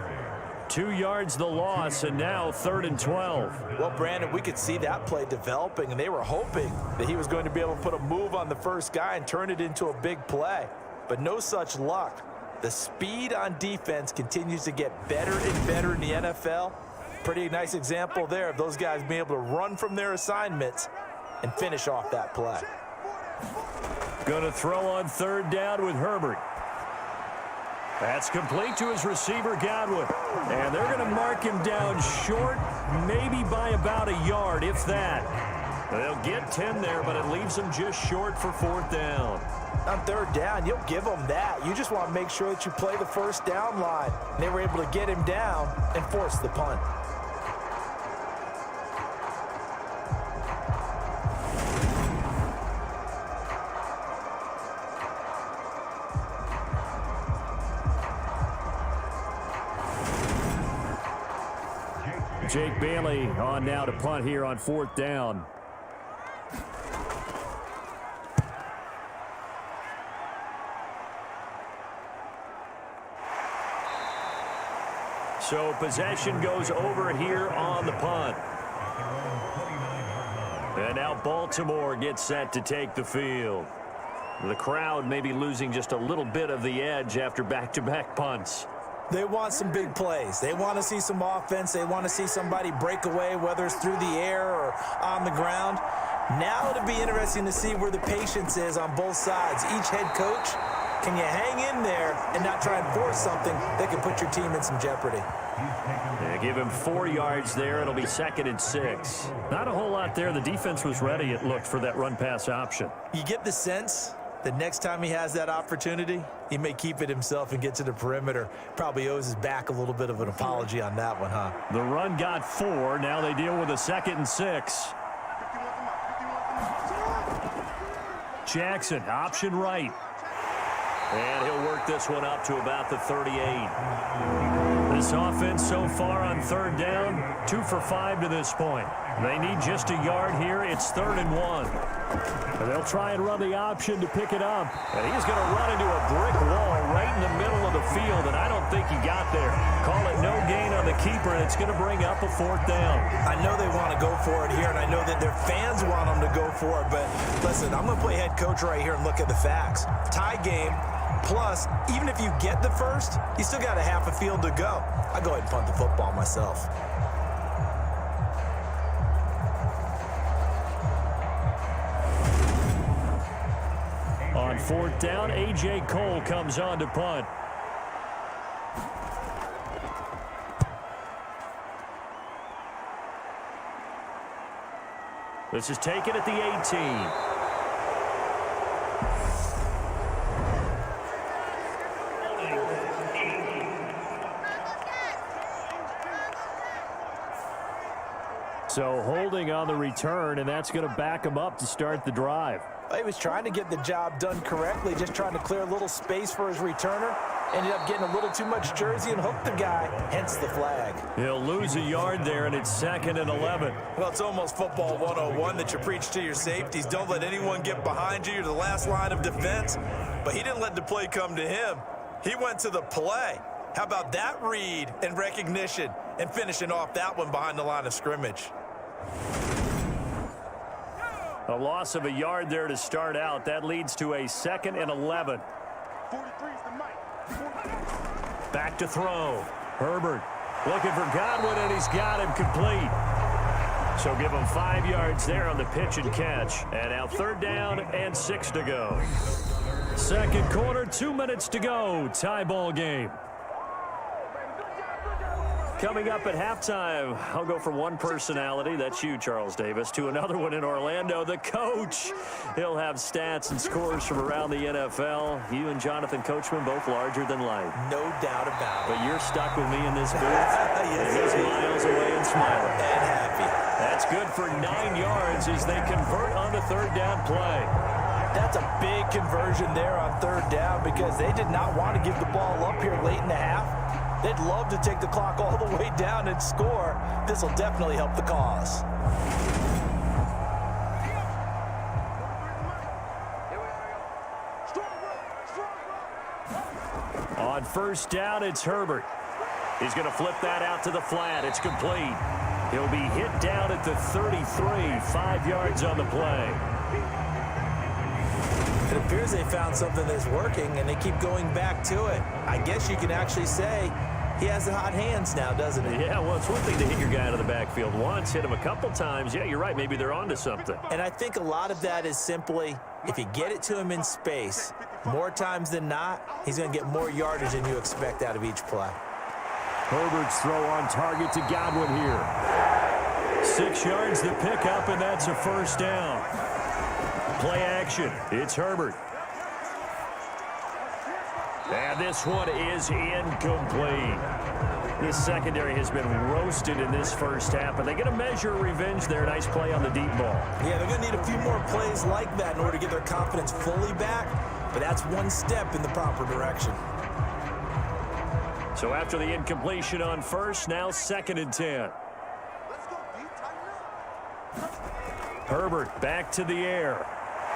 2 yards the loss, and now 3rd and 12. Well, Brandon, we could see that play developing, and they were hoping that he was going to be able to put a move on the first guy and turn it into a big play. But no such luck. The speed on defense continues to get better and better in the NFL. Pretty nice example there of those guys being able to run from their assignments and finish off that play. Going to throw on 3rd down with Herbert. That's complete to his receiver, Godwin. And they're going to mark him down short, maybe by about a yard, if that. They'll get 10 there, but it leaves them just short for 4th down. On 3rd down, you'll give them that. You just want to make sure that you play the first down line. And they were able to get him down and force the punt. Jake Bailey on now to punt here on 4th down. So possession goes over here on the punt. And now Baltimore gets set to take the field. The crowd maybe losing just a little bit of the edge after back-to-back punts. They want some big plays. They want to see some offense. They want to see somebody break away, whether it's through the air or on the ground. Now it'll be interesting to see where the patience is on both sides. Each head coach, can you hang in there and not try and force something that can put your team in some jeopardy? Yeah, give him 4 yards there. It'll be 2nd and 6. Not a whole lot there. The defense was ready, it looked, for that run-pass option. You get the sense that next time he has that opportunity, he may keep it himself and get to the perimeter. Probably owes his back a little bit of an apology on that one, huh? The run got 4. Now they deal with a 2nd and 6. Jackson, option right. And he'll work this one up to about the 38. This offense so far on 3rd down, 2 for 5 to this point. They need just a yard here. It's 3rd and 1. And they'll try and run the option to pick it up. And he's going to run into a brick wall right in the middle of the field, and I don't think he got there. Call it no gain on the keeper, and it's going to bring up a 4th down. I know they want to go for it here, and I know that their fans want them to go for it, but listen, I'm going to play head coach right here and look at the facts. Tie game. Plus, even if you get the first, you still got a half a field to go. I go ahead and punt the football myself. On 4th down, A.J. Cole comes on to punt. This is taken at the 18. So holding on the return, and that's going to back him up to start the drive. He was trying to get the job done correctly, just trying to clear a little space for his returner. Ended up getting a little too much jersey and hooked the guy, hence the flag. He'll lose a yard there, and it's 2nd and 11. Well, it's almost football 101 that you preach to your safeties. Don't let anyone get behind you. You're the last line of defense. But he didn't let the play come to him. He went to the play. How about that read and recognition and finishing off that one behind the line of scrimmage? A loss of a yard there to start out. That leads to a 2nd and 11. Back to throw. Herbert looking for Godwin, and he's got him complete. So give him 5 yards there on the pitch and catch. And now 3rd down and 6 to go. 2nd quarter, 2 minutes to go. Tie ball game. Coming up at halftime, I'll go from one personality, that's you, Charles Davis, to another one in Orlando, the coach. He'll have stats and scores from around the NFL. You and Jonathan Coachman, both larger than life. No doubt about it. But you're stuck with me in this booth. Yes, he's miles away and smiling. And happy. That's good for 9 yards as they convert on the 3rd down play. That's a big conversion there on 3rd down because they did not want to give the ball up here late in the half. They'd love to take the clock all the way down and score. This will definitely help the cause. On 1st down, it's Herbert. He's going to flip that out to the flat. It's complete. He'll be hit down at the 33, 5 yards on the play. It appears they found something that's working, and they keep going back to it. I guess you can actually say he has the hot hands now, doesn't he? Yeah, well, it's one thing to hit your guy out of the backfield once, hit him a couple times. Yeah, you're right. Maybe they're onto something. And I think a lot of that is simply if you get it to him in space, more times than not, he's going to get more yardage than you expect out of each play. Herbert's throw on target to Godwin here. 6 yards to pick up, and that's a 1st down. Play action. It's Herbert. And this one is incomplete. This secondary has been roasted in this 1st half, but they get a measure of revenge there. Nice play on the deep ball. Yeah, they're going to need a few more plays like that in order to get their confidence fully back, but that's one step in the proper direction. So after the incompletion on 1st, now 2nd and 10. Herbert back to the air.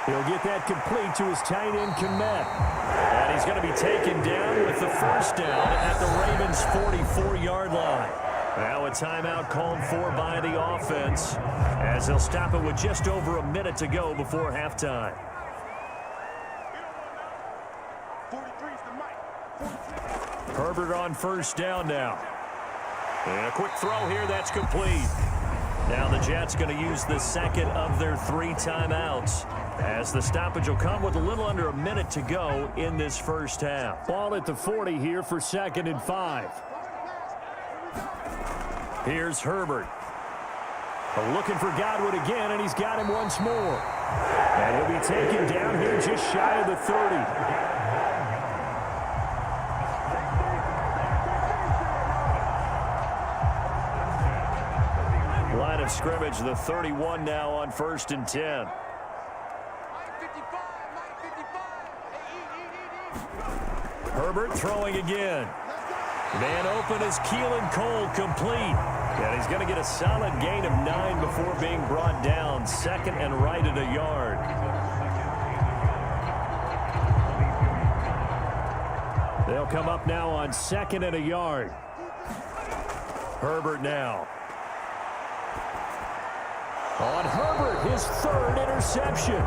He'll get that complete to his tight end, Kene. And he's going to be taken down with the 1st down at the Ravens' 44-yard line. Now a timeout called for by the offense as they'll stop it with just over a minute to go before halftime. Herbert on first down now. And a quick throw here, that's complete. Now the Jets going to use the second of their 3 timeouts, as the stoppage will come with a little under a minute to go in this first half. Ball at the 40 here for 2nd and 5. Here's Herbert. Looking for Godwin again, and he's got him once more. And he'll be taken down here just shy of the 30. Line of scrimmage, the 31 now on 1st and 10. Herbert throwing again. Man open is Keelan Cole, complete. And he's going to get a solid gain of 9 before being brought down. 2nd and right at a yard. They'll come up now on 2nd and a yard. Herbert now. On Herbert, his 3rd interception.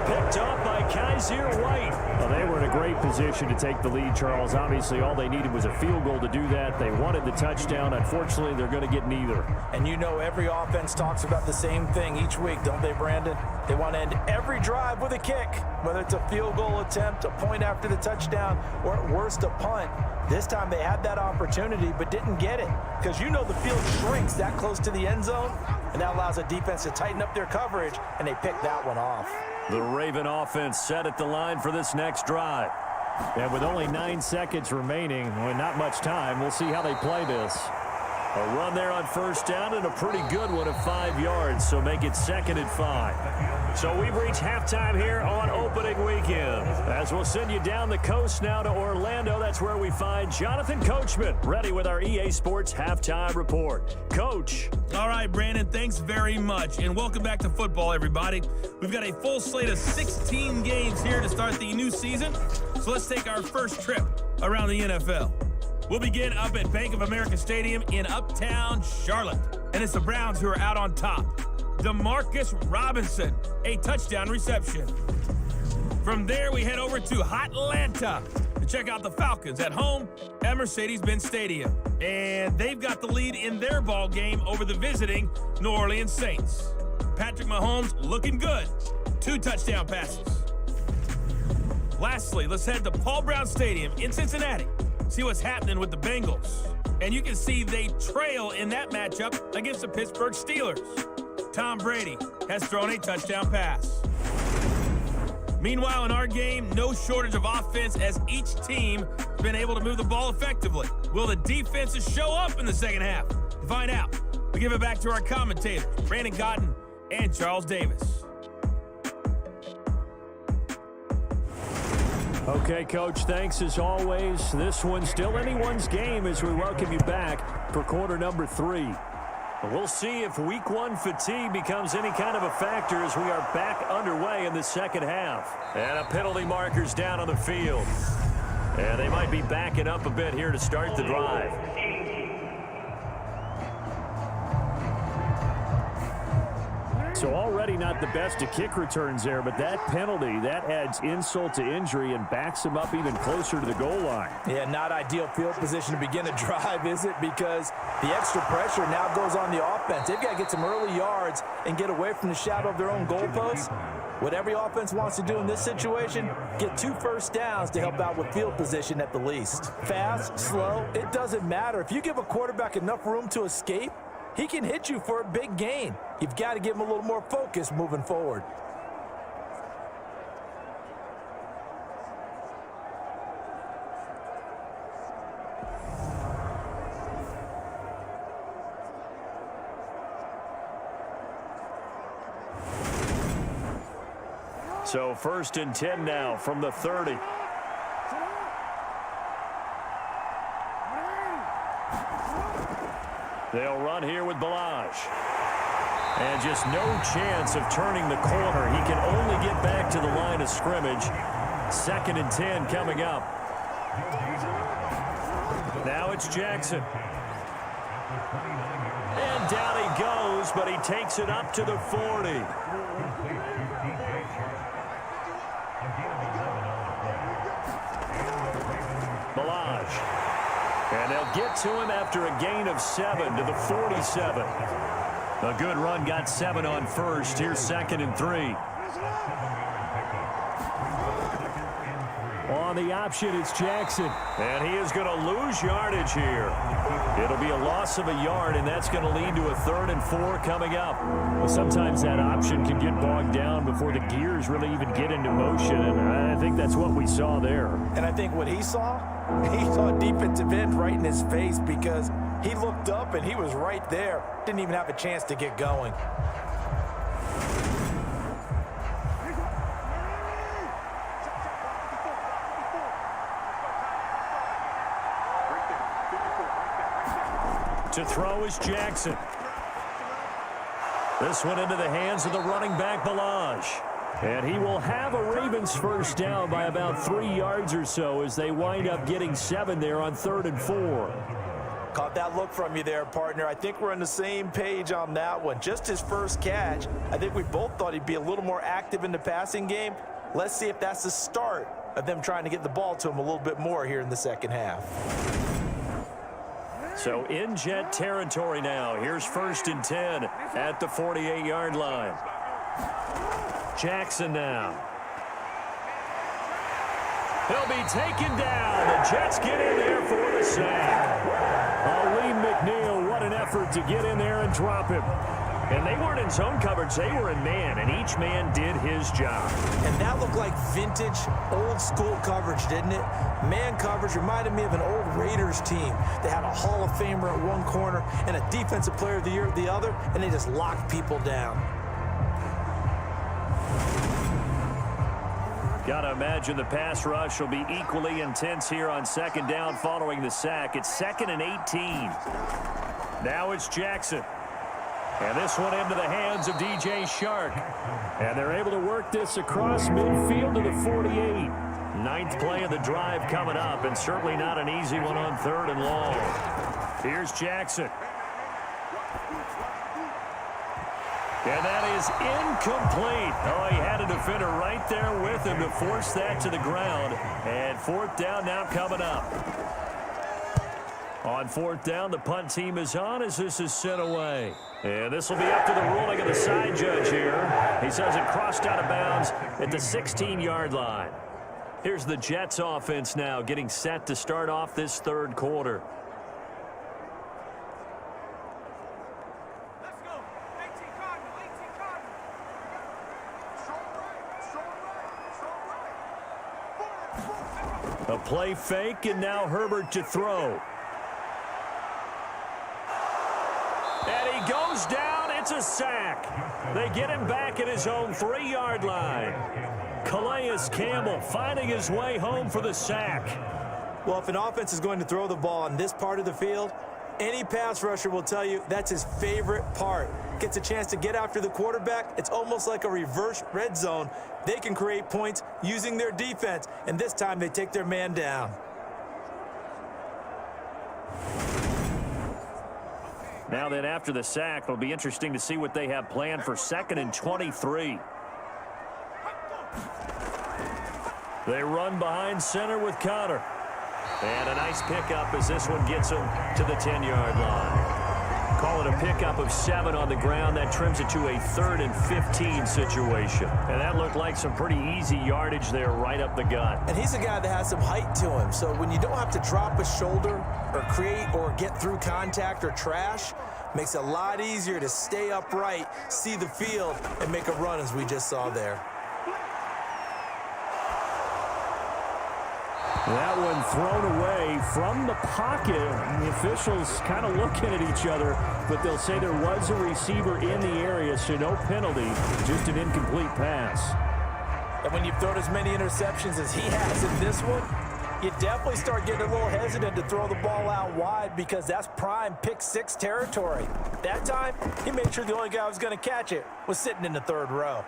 Picked off by Kaiser White. Well, they were in a great position to take the lead, Charles. Obviously, all they needed was a field goal to do that. They wanted the touchdown. Unfortunately, they're going to get neither. And you know every offense talks about the same thing each week, don't they, Brandon? They want to end every drive with a kick, whether it's a field goal attempt, a point after the touchdown, or at worst a punt. This time they had that opportunity but didn't get it, because you know the field shrinks that close to the end zone, and that allows a defense to tighten up their coverage, and they picked that one off. The Raven offense set at the line for this next drive. And with only 9 seconds remaining, well, not much time, we'll see how they play this. A run there on first down and a pretty good one of 5 yards, so make it 2nd and 5. So we've reached halftime here on opening weekend. As we'll send you down the coast now to Orlando, that's where we find Jonathan Coachman, ready with our EA Sports halftime report. Coach. All right, Brandon, thanks very much, and welcome back to football, everybody. We've got a full slate of 16 games here to start the new season, so let's take our first trip around the NFL. We'll begin up at Bank of America Stadium in Uptown Charlotte, and it's the Browns who are out on top. Demarcus Robinson, a touchdown reception. From there, we head over to Hotlanta to check out the Falcons at home at Mercedes-Benz Stadium. And they've got the lead in their ball game over the visiting New Orleans Saints. Patrick Mahomes looking good. 2 touchdown passes. Lastly, let's head to Paul Brown Stadium in Cincinnati. See what's happening with the Bengals. And you can see they trail in that matchup against the Pittsburgh Steelers. Tom Brady has thrown a touchdown pass. Meanwhile, in our game, no shortage of offense as each team has been able to move the ball effectively. Will the defenses show up in the second half? To find out, we give it back to our commentators, Brandon Cotton and Charles Davis. Okay, Coach, thanks as always. This one's still anyone's game as we welcome you back for quarter number 3. We'll see if week 1 fatigue becomes any kind of a factor as we are back underway in the second half. And a penalty marker's down on the field. And they might be backing up a bit here to start the drive. So already not the best of kick returns there, but that penalty, that adds insult to injury and backs him up even closer to the goal line. Yeah, not ideal field position to begin a drive, is it? Because the extra pressure now goes on the offense. They've got to get some early yards and get away from the shadow of their own goalposts. What every offense wants to do in this situation, get 2 first downs to help out with field position at the least. Fast, slow, it doesn't matter. If you give a quarterback enough room to escape, he can hit you for a big gain. You've got to give him a little more focus moving forward. So 1st and 10 now from the 30. They'll run here with Balaj. And just no chance of turning the corner. He can only get back to the line of scrimmage. 2nd and 10 coming up. Now it's Jackson. And down he goes, but he takes it up to the 40. coverage. And they'll get to him after a gain of 7 to the 47. A good run got 7 on first. Here's 2nd and 3. On the option, it's Jackson. And he is going to lose yardage here. It'll be a loss of a yard, and that's going to lead to a 3rd and 4 coming up. Well, sometimes that option can get bogged down before the gears really even get into motion, and I think that's what we saw there. And I think what he saw a defensive end right in his face because he looked up and he was right there. Didn't even have a chance to get going. To throw is Jackson. This one into the hands of the running back, Balaj. And he will have a Ravens first down by about 3 yards or so as they wind up getting 7 there on 3rd and 4. Caught that look from you there, partner. I think we're on the same page on that one. Just his first catch. I think we both thought he'd be a little more active in the passing game. Let's see if that's the start of them trying to get the ball to him a little bit more here in the second half. So in Jet territory now. Here's 1st and 10 at the 48-yard line. Jackson now. He'll be taken down. The Jets get in there for the sack. Lee McNeil, what an effort to get in there and drop him. And they weren't in zone coverage. They were in man, and each man did his job. And that looked like vintage, old-school coverage, didn't it? Man coverage reminded me of an old Raiders team. They had a Hall of Famer at one corner and a Defensive Player of the Year at the other, and they just locked people down. Got to imagine the pass rush will be equally intense here on 2nd down following the sack. It's 2nd and 18. Now it's Jackson. And this one into the hands of DJ Chark. And they're able to work this across midfield to the 48. 9th play of the drive coming up, and certainly not an easy one on 3rd and long. Here's Jackson. And that is incomplete. Oh, he had a defender right there with him to force that to the ground. And 4th down now coming up. On 4th down, the punt team is on as this is sent away. And this will be up to the ruling of the side judge here. He says it crossed out of bounds at the 16-yard line. Here's the Jets offense now getting set to start off this 3rd quarter. Let's go. 18 Cardinal, 18 Cardinal. A play fake, and now Herbert to throw. And he goes down. It's a sack. They get him back at his own 3-yard line. Calais Campbell finding his way home for the sack. Well, if an offense is going to throw the ball on this part of the field, any pass rusher will tell you that's his favorite part. Gets a chance to get after the quarterback. It's almost like a reverse red zone. They can create points using their defense, and this time they take their man down. Now then, after the sack, it'll be interesting to see what they have planned for 2nd and 23. They run behind center with Connor. And a nice pickup as this one gets them to the 10-yard line. Call it a pickup of 7 on the ground. That trims it to a 3rd and 15 situation. And that looked like some pretty easy yardage there right up the gut. And he's a guy that has some height to him. So when you don't have to drop a shoulder or create or get through contact or trash, makes it a lot easier to stay upright, see the field, and make a run as we just saw there. That one thrown away from the pocket. The officials kind of looking at each other, but they'll say there was a receiver in the area, so no penalty, just an incomplete pass. And when you've thrown as many interceptions as he has in this one, you definitely start getting a little hesitant to throw the ball out wide because that's prime pick 6 territory. That time, he made sure the only guy who was going to catch it was sitting in the 3rd row.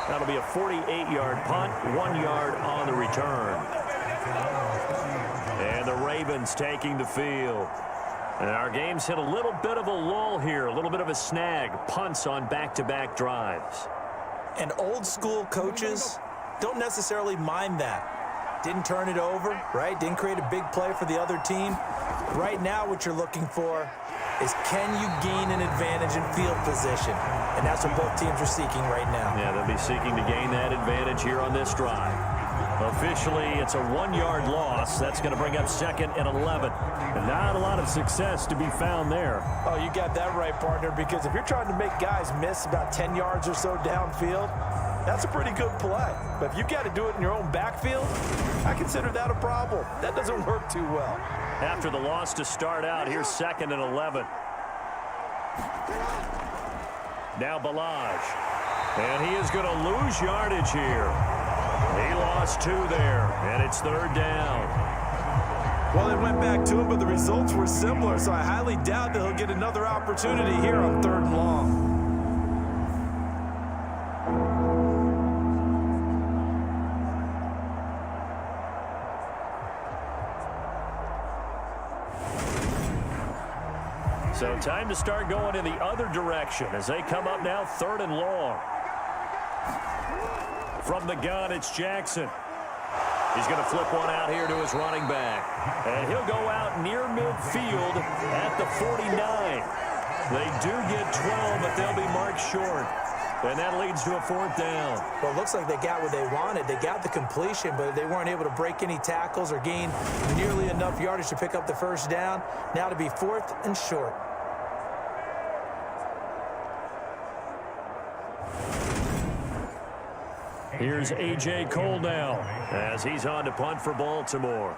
That'll be a 48-yard punt, 1 yard on the return. And the Ravens taking the field. And our game's hit a little bit of a lull here, a little bit of a snag. Punts on back-to-back drives. And old school coaches don't necessarily mind that. Didn't turn it over, right? Didn't create a big play for the other team. Right now what you're looking for is can you gain an advantage in field position? And that's what both teams are seeking right now. Yeah, they'll be seeking to gain that advantage here on this drive. Officially, it's a 1-yard loss. That's going to bring up 2nd and 11. And not a lot of success to be found there. Oh, you got that right, partner, because if you're trying to make guys miss about 10 yards or so downfield, that's a pretty good play. But if you got to do it in your own backfield, I consider that a problem. That doesn't work too well. After the loss to start out, here's 2nd and 11. Now Balaj. And he is going to lose yardage here. He lost 2 there, and it's 3rd down. Well, they went back to him, but the results were similar, so I highly doubt that he'll get another opportunity here on 3rd and long. So time to start going in the other direction as they come up now 3rd and long. From the gun, it's Jackson. He's going to flip one out here to his running back. And he'll go out near midfield at the 49. They do get 12, but they'll be marked short. And that leads to a 4th down. Well, it looks like they got what they wanted. They got the completion, but they weren't able to break any tackles or gain nearly enough yardage to pick up the 1st down. Now to be 4th and short. Here's A.J. Cole now as he's on to punt for Baltimore.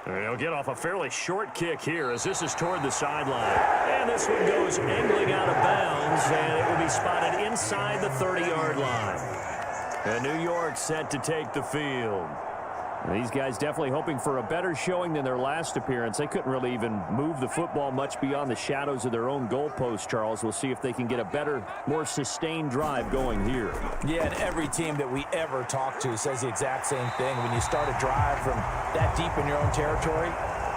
And he'll get off a fairly short kick here as this is toward the sideline. And this one goes angling out of bounds, and it will be spotted inside the 30-yard line. And New York set to take the field. These guys definitely hoping for a better showing than their last appearance. They couldn't really even move the football much beyond the shadows of their own goalpost, Charles. We'll see if they can get a better, more sustained drive going here. Yeah, and every team that we ever talk to says the exact same thing. When you start a drive from that deep in your own territory,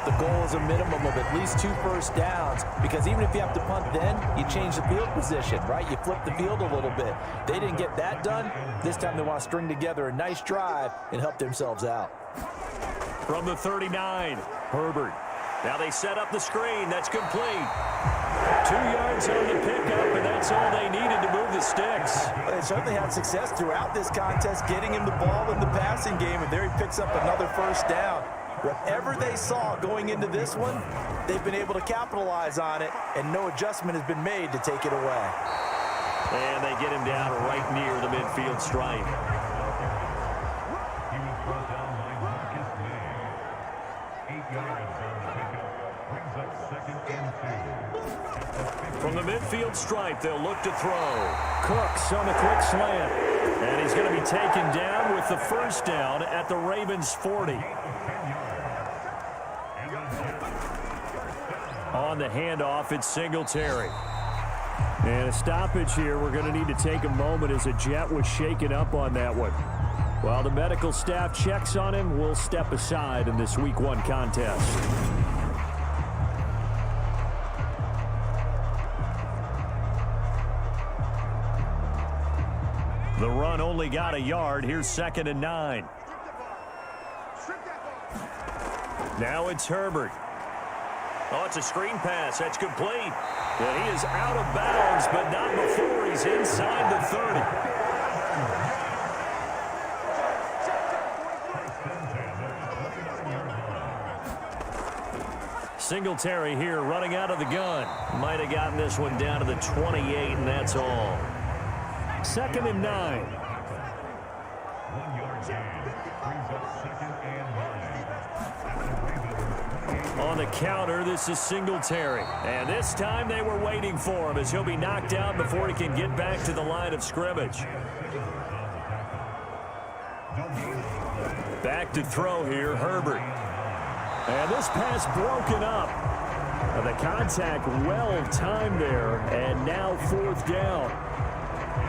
the goal is a minimum of at least 2 first downs, because even if you have to punt then, you change the field position, right? You flip the field a little bit. They didn't get that done. This time they want to string together a nice drive and help themselves out. From the 39, Herbert. Now they set up the screen. That's complete. 2 yards on the pickup, and that's all they needed to move the sticks. Well, they certainly had success throughout this contest, getting him the ball in the passing game, and there he picks up another 1st down. Whatever they saw going into this one, they've been able to capitalize on it, and no adjustment has been made to take it away. And they get him down right near the midfield stripe. From the midfield stripe, they'll look to throw. Cooks on the quick slant. And he's going to be taken down with the 1st down at the Ravens' 40. On the handoff, it's Singletary. And a stoppage here. We're going to need to take a moment as a Jet was shaken up on that one. While the medical staff checks on him, we'll step aside in this Week 1 contest. The run only got a yard. Here's 2nd and 9. Now it's Herbert. Oh, it's a screen pass. That's complete. And he is out of bounds, but not before he's inside the 30. Singletary here running out of the gun. Might have gotten this one down to the 28, and that's all. 2nd and 9. On the counter, this is Singletary. And this time they were waiting for him as he'll be knocked down before he can get back to the line of scrimmage. Back to throw here, Herbert. And this pass broken up. And the contact well-timed there, and now 4th down.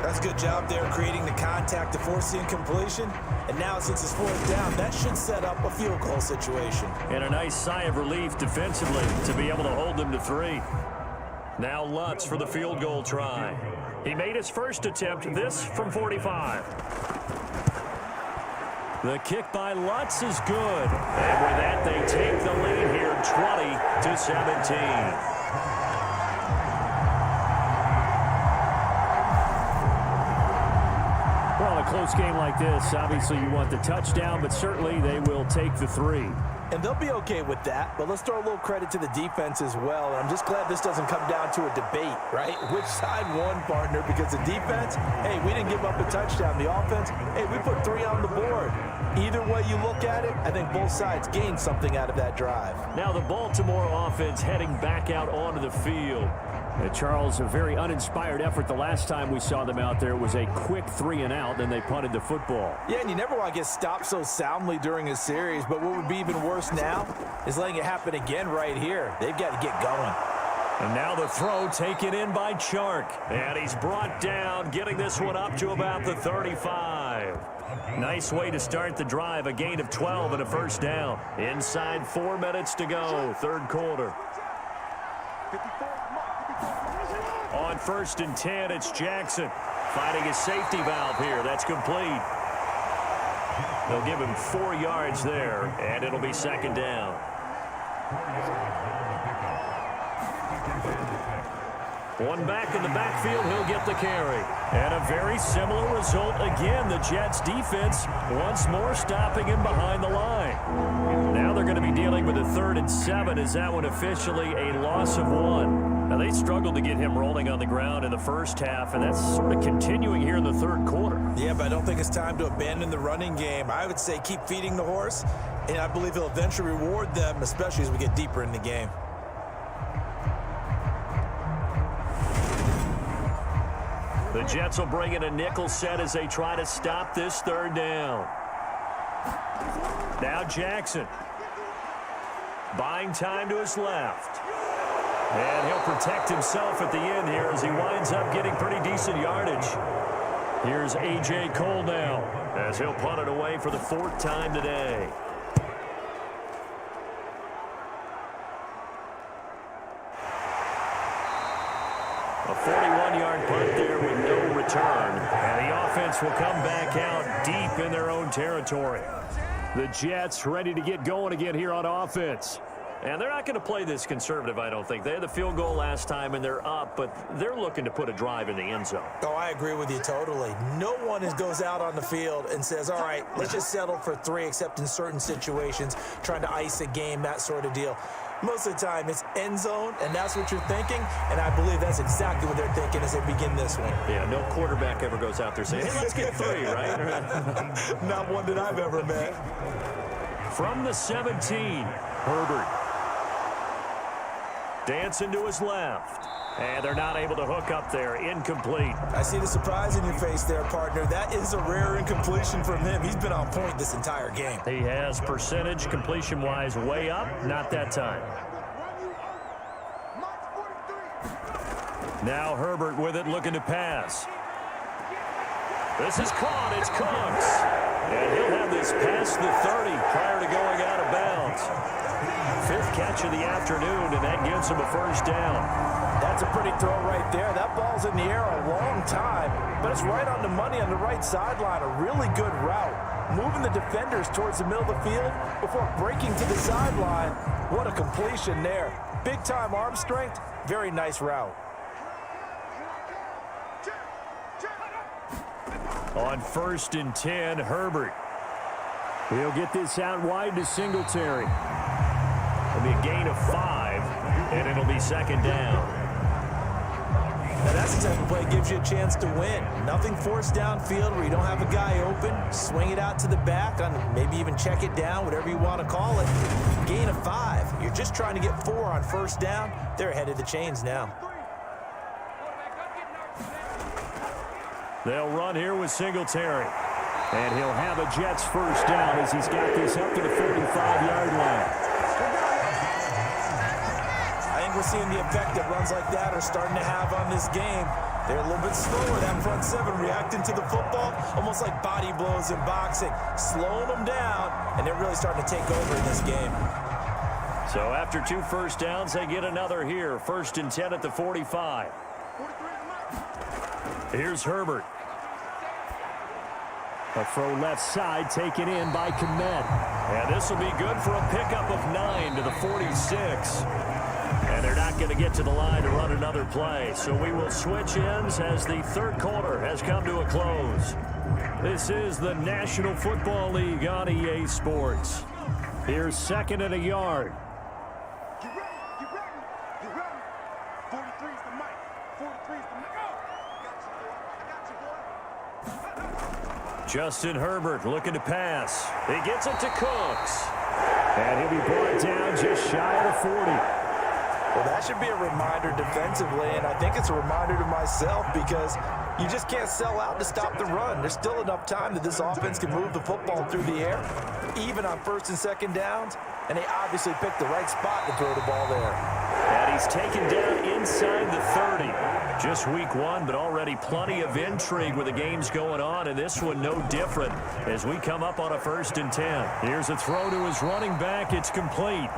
That's a good job there creating the contact to force the incompletion. And now since it's 4th down, that should set up a field goal situation. And a nice sigh of relief defensively to be able to hold them to 3. Now Lutz for the field goal try. He made his first attempt, this from 45. The kick by Lutz is good. And with that, they take the lead here 20-17. Well, a close game like this, obviously you want the touchdown, but certainly they will take the 3. And they'll be okay with that, but let's throw a little credit to the defense as well. And I'm just glad this doesn't come down to a debate, right? Which side won, partner? Because the defense, hey, we didn't give up a touchdown. The offense, hey, we put 3 on the board. Either way you look at it, I think both sides gained something out of that drive. Now the Baltimore offense heading back out onto the field. Charles, a very uninspired effort the last time we saw them out there. It was a quick 3-and-out, then they punted the football. Yeah, and you never want to get stopped so soundly during a series, but what would be even worse now is letting it happen again right here. They've got to get going. And now the throw taken in by Chark. And he's brought down, getting this one up to about the 35. Nice way to start the drive, a gain of 12 and a first down. Inside 4 minutes to go, third quarter. On 1st and 10, it's Jackson finding his safety valve here. That's complete. They'll give him 4 yards there, and it'll be second down. One back in the backfield, he'll get the carry. And a very similar result again. The Jets defense once more stopping him behind the line. Now they're going to be dealing with a 3rd and 7. Is that one officially a loss of 1? Now they struggled to get him rolling on the ground in the first half, and that's sort of continuing here in the third quarter. Yeah, but I don't think it's time to abandon the running game. I would say keep feeding the horse, and I believe he'll eventually reward them, especially as we get deeper in the game. The Jets will bring in a nickel set as they try to stop this 3rd down. Now Jackson. Buying time to his left. And he'll protect himself at the end here as he winds up getting pretty decent yardage. Here's A.J. Cole now as he'll punt it away for the 4th time today. A 41-yard punt there with no return. And the offense will come back out deep in their own territory. The Jets ready to get going again here on offense. And they're not going to play this conservative, I don't think. They had the field goal last time, and they're up, but they're looking to put a drive in the end zone. Oh, I agree with you totally. No one goes out on the field and says, all right, let's just settle for 3, except in certain situations, trying to ice a game, that sort of deal. Most of the time, it's end zone, and that's what you're thinking, and I believe that's exactly what they're thinking as they begin this one. Yeah, no quarterback ever goes out there saying, hey, let's get 3, right? Not one that I've ever met. From the 17, Herbert. Dancing to his left. And they're not able to hook up there. Incomplete. I see the surprise in your face there, partner. That is a rare incompletion from him. He's been on point this entire game. He has percentage completion-wise way up. Not that time. Now Herbert with it, looking to pass. This is caught. It's Cooks. And he'll have this past the 30 prior to going out of bounds. 5th catch of the afternoon, and that gives him a first down. That's a pretty throw right there. That ball's in the air a long time, but it's right on the money on the right sideline. A really good route. Moving the defenders towards the middle of the field before breaking to the sideline. What a completion there. Big-time arm strength. Very nice route. On 1st and 10, Herbert. He'll get this out wide to Singletary. It'll be a gain of 5, and it'll be second down. Now that's the type of play that gives you a chance to win. Nothing forced downfield where you don't have a guy open. Swing it out to the back, on maybe even check it down, whatever you want to call it. Gain of 5. You're just trying to get 4 on first down. They're ahead of the chains now. They'll run here with Singletary. And he'll have a Jets first down as he's got this up to the 45-yard line. I think we're seeing the effect that runs like that are starting to have on this game. They're a little bit slower, that front 7, reacting to the football, almost like body blows in boxing, slowing them down, and they're really starting to take over in this game. So after 2 first downs, they get another here. 1st and 10 at the 45. Here's Herbert. A throw left side taken in by Kene. And this will be good for a pickup of 9 to the 46. And they're not going to get to the line to run another play. So we will switch ends as the third quarter has come to a close. This is the National Football League on EA Sports. Here's 2nd and a yard. You ready? You ready? You ready? 43's the mic. 43's the mic. Go! I got you, boy. Justin Herbert looking to pass. He gets it to Cooks. And he'll be brought down just shy of the 40. Well, that should be a reminder defensively, and I think it's a reminder to myself because you just can't sell out to stop the run. There's still enough time that this offense can move the football through the air, even on 1st and 2nd downs, and they obviously picked the right spot to throw the ball there. And he's taken down inside the 30. Just week 1, but already plenty of intrigue with the games going on, and this one no different as we come up on a 1st and 10. Here's a throw to his running back. It's complete.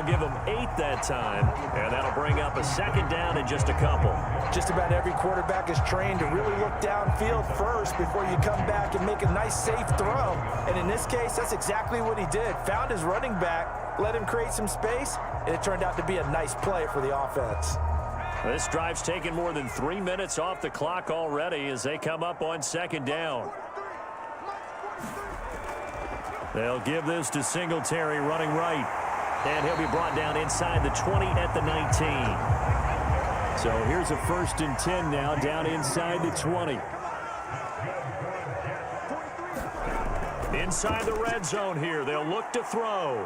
Give him 8 that time, and that'll bring up a 2nd down in just a couple. Just about every quarterback is trained to really look downfield first before you come back and make a nice, safe throw. And in this case, that's exactly what he did. Found his running back, let him create some space, and it turned out to be a nice play for the offense. This drive's taken more than 3 minutes off the clock already as they come up on 2nd down. They'll give this to Singletary running right. And he'll be brought down inside the 20 at the 19. So here's a 1st and 10 now, down inside the 20. Inside the red zone here, they'll look to throw.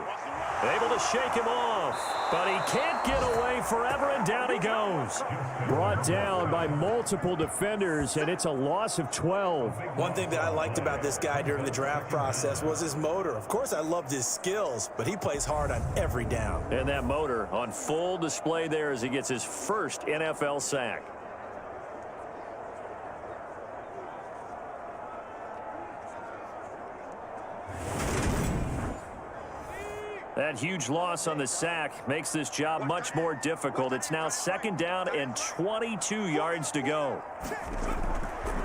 Able to shake him off, but he can't get away forever, and down he goes. Brought down by multiple defenders, and it's a loss of 12. One thing that I liked about this guy during the draft process was his motor. Of course, I loved his skills, but he plays hard on every down. And that motor on full display there as he gets his first NFL sack. That huge loss on the sack makes this job much more difficult. It's now 2nd down and 22 yards to go.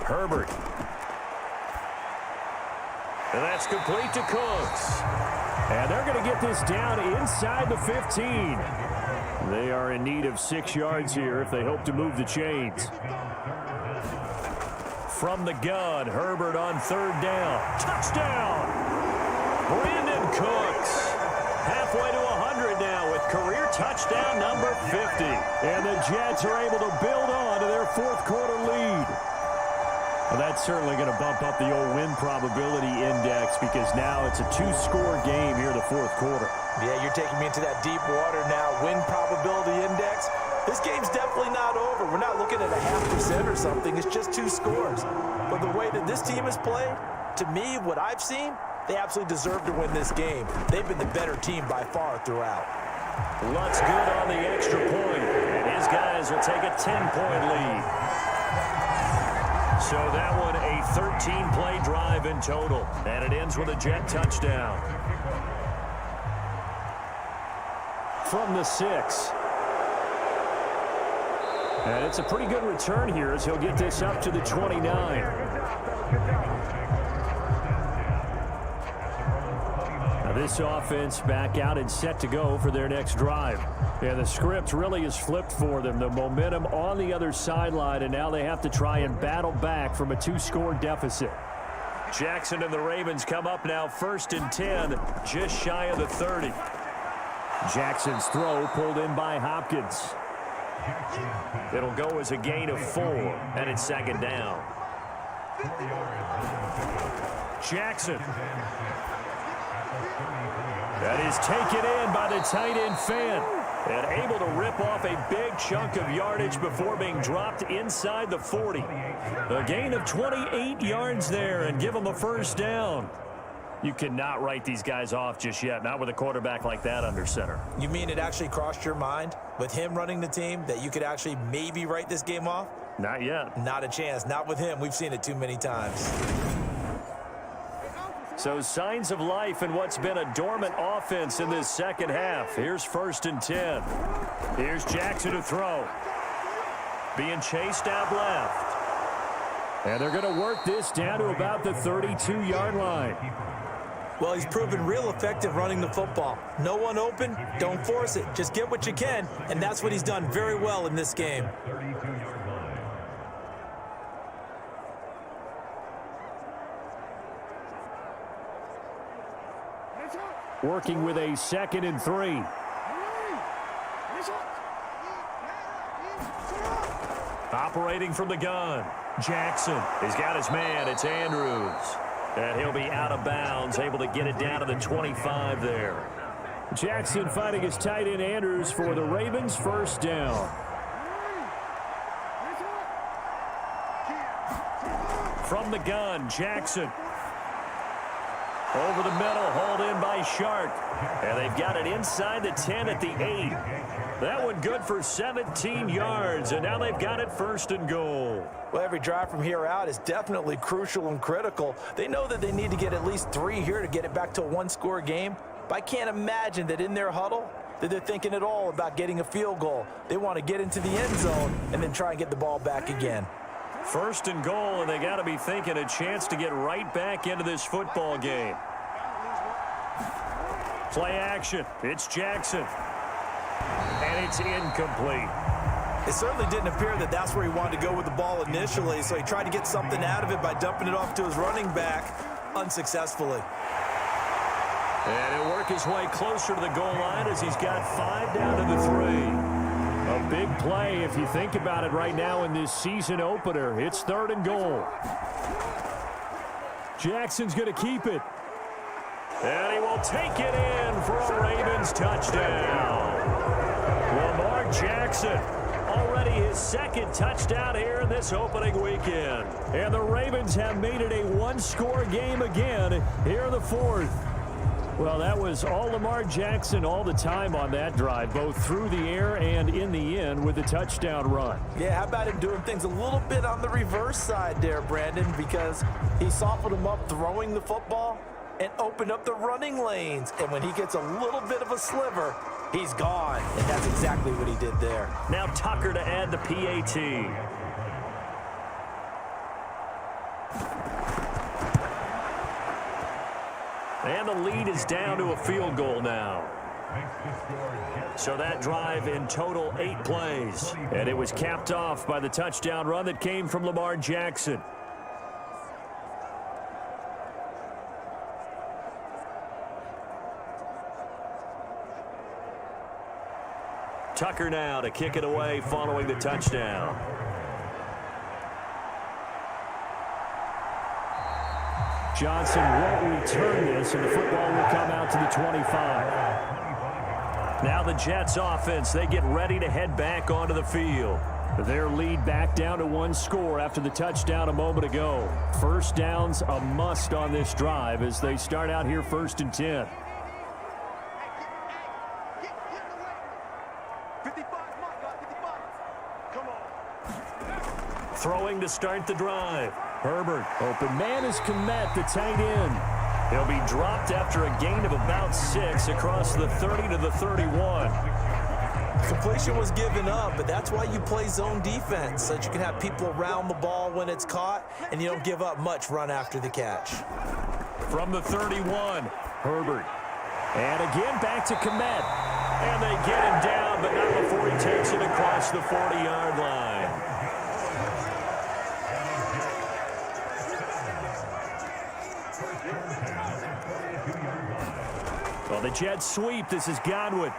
Herbert. And that's complete to Cooks. And they're going to get this down inside the 15. They are in need of 6 yards here if they hope to move the chains. From the gun, Herbert on 3rd down. Touchdown! Brandon Cooks. Halfway to 100 now with career touchdown number 50. And the Jets are able to build on to their 4th quarter lead. Well, that's certainly going to bump up the old win probability index because now it's a 2-score game here in the 4th quarter. Yeah, you're taking me into that deep water now. Win probability index. This game's definitely not over. We're not looking at a 0.5% or something. It's just 2 scores. But the way that this team has played, to me, what I've seen, they absolutely deserve to win this game. They've been the better team by far throughout. Lutz good on the extra point, and his guys will take a 10-point lead. So that one a 13-play drive in total, and it ends with a Jet touchdown. From the 6. And it's a pretty good return here as he'll get this up to the 29. This offense back out and set to go for their next drive. And the script really is flipped for them. The momentum on the other sideline, and now they have to try and battle back from a 2-score deficit. Jackson and the Ravens come up now 1st and 10, just shy of the 30. Jackson's throw pulled in by Hopkins. It'll go as a gain of 4, and it's 2nd down. Jackson. That is taken in by the tight end Fant, and able to rip off a big chunk of yardage before being dropped inside the 40. A gain of 28 yards there and give them a 1st down. You cannot write these guys off just yet, not with a quarterback like that under center. You mean it actually crossed your mind with him running the team that you could actually maybe write this game off? Not yet. Not a chance. Not with him. We've seen it too many times. So signs of life in what's been a dormant offense in this second half. Here's 1st and 10. Here's Jackson to throw. Being chased out left. And they're going to work this down to about the 32-yard line. Well, he's proven real effective running the football. No one open, don't force it. Just get what you can, and that's what he's done very well in this game. Working with a 2nd and 3. Operating from the gun. Jackson. He's got his man. It's Andrews. And he'll be out of bounds, able to get it down to the 25 there. Jackson fighting his tight end Andrews for the Ravens' 1st down. From the gun, Jackson. Over the middle, hauled in by Chark. And they've got it inside the 10 at the 8. That one good for 17 yards, and now they've got it 1st and goal. Well, every drive from here out is definitely crucial and critical. They know that they need to get at least 3 here to get it back to a 1-score game. But I can't imagine that in their huddle that they're thinking at all about getting a field goal. They want to get into the end zone and then try and get the ball back again. 1st and goal, and they got to be thinking a chance to get right back into this football game. Play action. It's Jackson. And it's incomplete. It certainly didn't appear that that's where he wanted to go with the ball initially, so he tried to get something out of it by dumping it off to his running back unsuccessfully. And he'll work his way closer to the goal line as he's got 5 down to the 3. A big play if you think about it right now in this season opener. It's 3rd and goal. Jackson's going to keep it. And he will take it in for a Ravens touchdown. Lamar Jackson, already his 2nd touchdown here in this opening weekend. And the Ravens have made it a 1-score game again here in the 4th. Well, that was all Lamar Jackson all the time on that drive, both through the air and in the end with the touchdown run. Yeah, how about him doing things a little bit on the reverse side there, Brandon, because he softened him up throwing the football and opened up the running lanes. And when he gets a little bit of a sliver, he's gone. And that's exactly what he did there. Now Tucker to add the PAT. And the lead is down to a field goal now. So that drive in total 8 plays. And it was capped off by the touchdown run that came from Lamar Jackson. Tucker now to kick it away following the touchdown. Johnson won't return this, and the football will come out to the 25. Now the Jets offense, they get ready to head back onto the field. Their lead back down to 1 score after the touchdown a moment ago. 1st down's a must on this drive as they start out here 1st and 10. Throwing to start the drive. Herbert. Open man is Kmet, the tight end. He'll be dropped after a gain of about 6 across the 30 to the 31. Completion was given up, but that's why you play zone defense, so that you can have people around the ball when it's caught, and you don't give up much run after the catch. From the 31, Herbert. And again back to Kmet. And they get him down, but not before he takes it across the 40-yard line. Well, the Jets sweep. This is Godwin.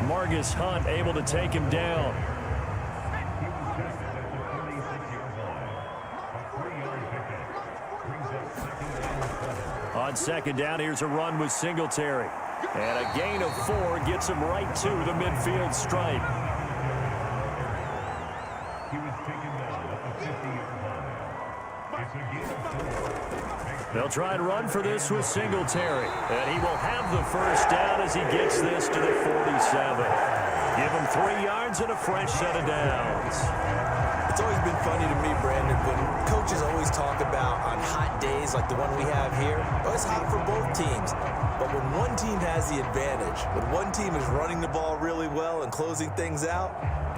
Margus Hunt able to take him down. On 2nd down, here's a run with Singletary. And a gain of 4 gets him right to the midfield stripe. They'll try and run for this with Singletary. And he will have the 1st down as he gets this to the 47. Give him 3 yards and a fresh set of downs. It's always been fun funny to me, Brandon, when coaches always talk about on hot days like the one we have here, oh, it's hot for both teams. But when one team has the advantage, when one team is running the ball really well and closing things out,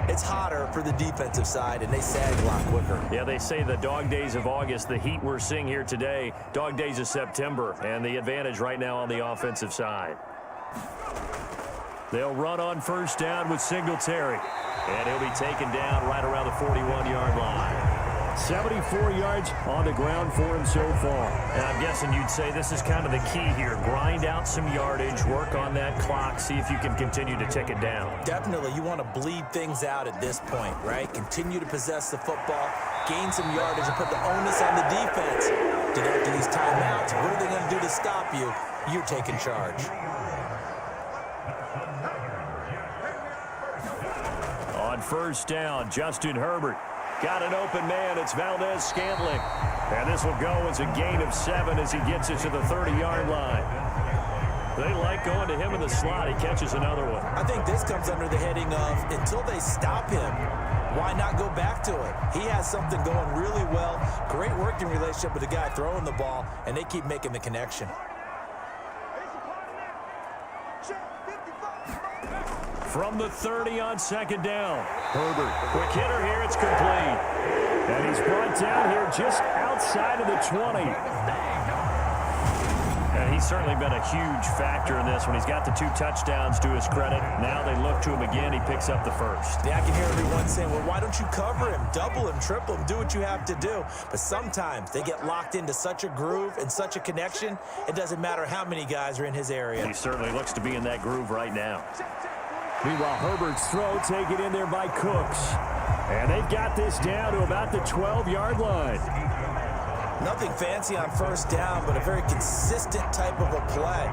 it's hotter for the defensive side, and they sag a lot quicker. Yeah, they say the dog days of August, the heat we're seeing here today, dog days of September, and the advantage right now on the offensive side. They'll run on first down with Singletary, and he'll be taken down right around the 41-yard line. 74 yards on the ground for him so far. And I'm guessing you'd say this is kind of the key here. Grind out some yardage, work on that clock, see if you can continue to tick it down. Definitely. You want to bleed things out at this point, right? Continue to possess the football, gain some yardage, and put the onus on the defense. Did they have to use timeouts? What are they going to do to stop you? You're taking charge. On first down, Justin Herbert. Got an open man. It's Valdez-Scantling. And this will go as a gain of 7 as he gets it to the 30-yard line. They like going to him in the slot. He catches another one. I think this comes under the heading of until they stop him, why not go back to it? He has something going really well. Great working relationship with the guy throwing the ball, and they keep making the connection. From the 30 on second down. Herbert, quick hitter here, it's complete. And he's brought down here just outside of the 20. And he's certainly been a huge factor in this when he's got the 2 touchdowns to his credit. Now they look to him again, he picks up the first. Yeah, I can hear everyone saying, well, why don't you cover him, double him, triple him, do what you have to do. But sometimes they get locked into such a groove and such a connection, it doesn't matter how many guys are in his area. He certainly looks to be in that groove right now. Meanwhile, Herbert's throw taken in there by Cooks. And they've got this down to about the 12-yard line. Nothing fancy on first down, but a very consistent type of a play.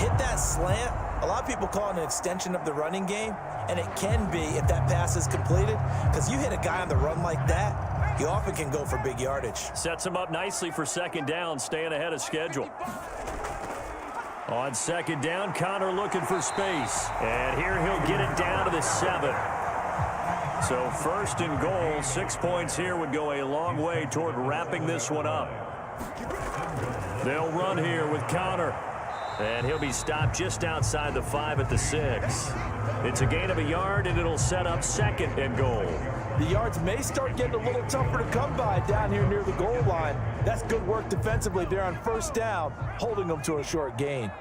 Hit that slant. A lot of people call it an extension of the running game, and it can be if that pass is completed, because you hit a guy on the run like that, you often can go for big yardage. Sets him up nicely for second down, staying ahead of schedule. On second down, Connor looking for space. And here he'll get it down to the 7. So first and goal, 6 points here would go a long way toward wrapping this one up. They'll run here with Connor. And he'll be stopped just outside the 5 at the 6. It's a gain of a yard, and it'll set up second and goal. The yards may start getting a little tougher to come by down here near the goal line. That's good work defensively there on first down, holding them to a short gain.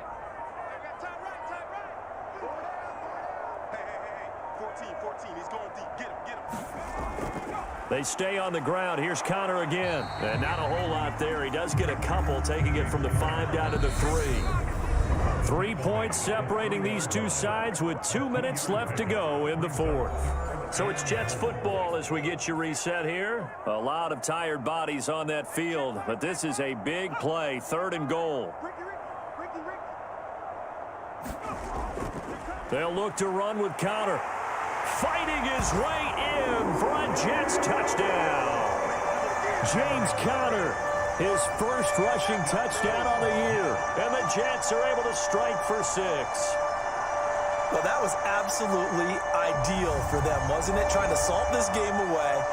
They stay on the ground. Here's Connor again. And not a whole lot there. He does get a couple, taking it from the 5 down to the 3. 3 points separating these two sides with 2 minutes left to go in the 4th. So it's Jets football as we get you reset here. A lot of tired bodies on that field, but this is a big play, 3rd and goal. They'll look to run with Connor. Fighting his way in for a Jets touchdown. James Conner, his first rushing touchdown on the year. And the Jets are able to strike for 6. Well, that was absolutely ideal for them, wasn't it? Trying to salt this game away.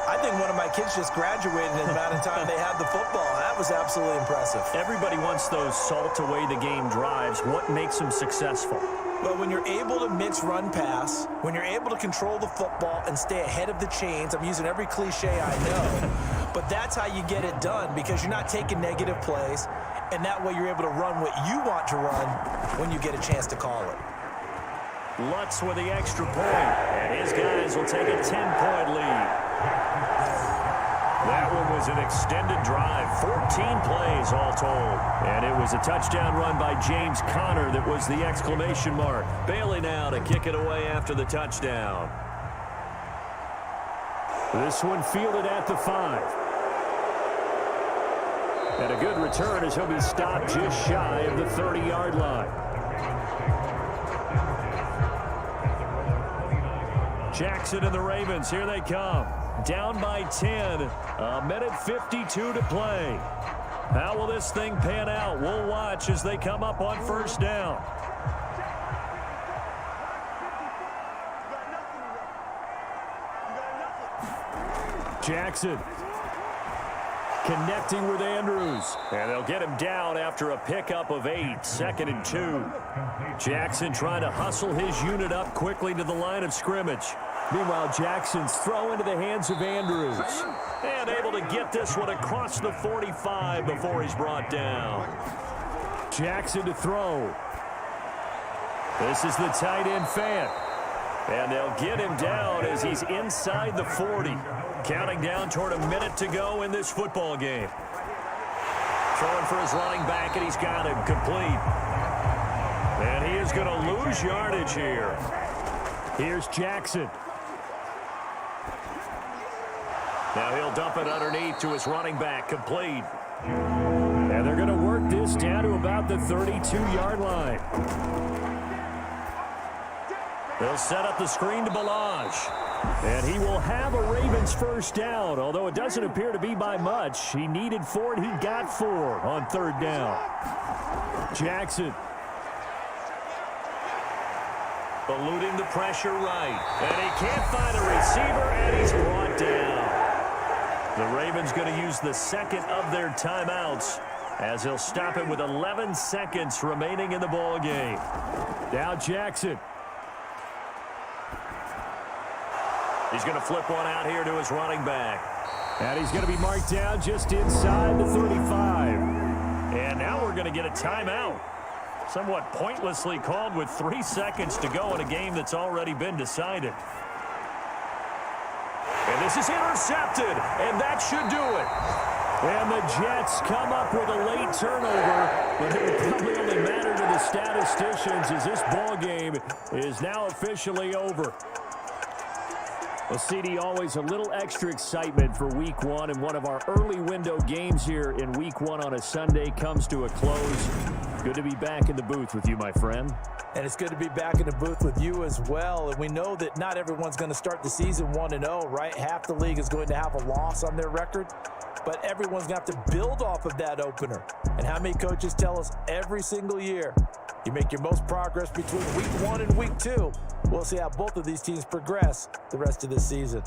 I think one of my kids just graduated in the amount of time they had the football. That was absolutely impressive. Everybody wants those salt away the game drives. What makes them successful? But when you're able to mix run-pass, when you're able to control the football and stay ahead of the chains, I'm using every cliche I know, but that's how you get it done, because you're not taking negative plays, and that way you're able to run what you want to run when you get a chance to call it. Lutz with the extra point, and his guys will take a 10-point lead. That one was an extended drive, 14 plays all told. And it was a touchdown run by James Conner that was the exclamation mark. Bailey now to kick it away after the touchdown. This one fielded at the 5. And a good return as he'll be stopped just shy of the 30-yard line. Jackson and the Ravens, here they come. Down by 10, a minute 52 to play. How will this thing pan out? We'll watch as they come up on first down. Jackson connecting with Andrews. And they'll get him down after a pickup of 8, 2nd and 2. Jackson trying to hustle his unit up quickly to the line of scrimmage. Meanwhile, Jackson's throw into the hands of Andrews. And able to get this one across the 45 before he's brought down. Jackson to throw. This is the tight end Fant. And they'll get him down as he's inside the 40. Counting down toward a minute to go in this football game. Throwing for his running back, and he's got him complete. And he is going to lose yardage here. Here's Jackson. Now he'll dump it underneath to his running back, complete. And they're going to work this down to about the 32-yard line. They'll set up the screen to Balaj. And he will have a Ravens first down, although it doesn't appear to be by much. He needed 4, and he got 4 on 3rd down. Jackson eluding the pressure right. And he can't find a receiver, and he's brought down. The Ravens going to use the 2nd of their timeouts as he'll stop it with 11 seconds remaining in the ball game. Now Jackson. He's going to flip one out here to his running back. And he's going to be marked down just inside the 35. And now we're going to get a timeout. Somewhat pointlessly called with 3 seconds to go in a game that's already been decided. And this is intercepted, and that should do it. And the Jets come up with a late turnover, but it will probably only matter to the statisticians as this ball game is now officially over. Well, CD, always a little extra excitement for Week 1, and one of our early window games here in Week 1 on a Sunday comes to a close. Good to be back in the booth with you, my friend. And it's good to be back in the booth with you as well. And we know that not everyone's going to start the season 1-0, right? Half the league is going to have a loss on their record, but everyone's going to have to build off of that opener. And how many coaches tell us every single year, you make your most progress between Week 1 and Week 2. We'll see how both of these teams progress the rest of this season.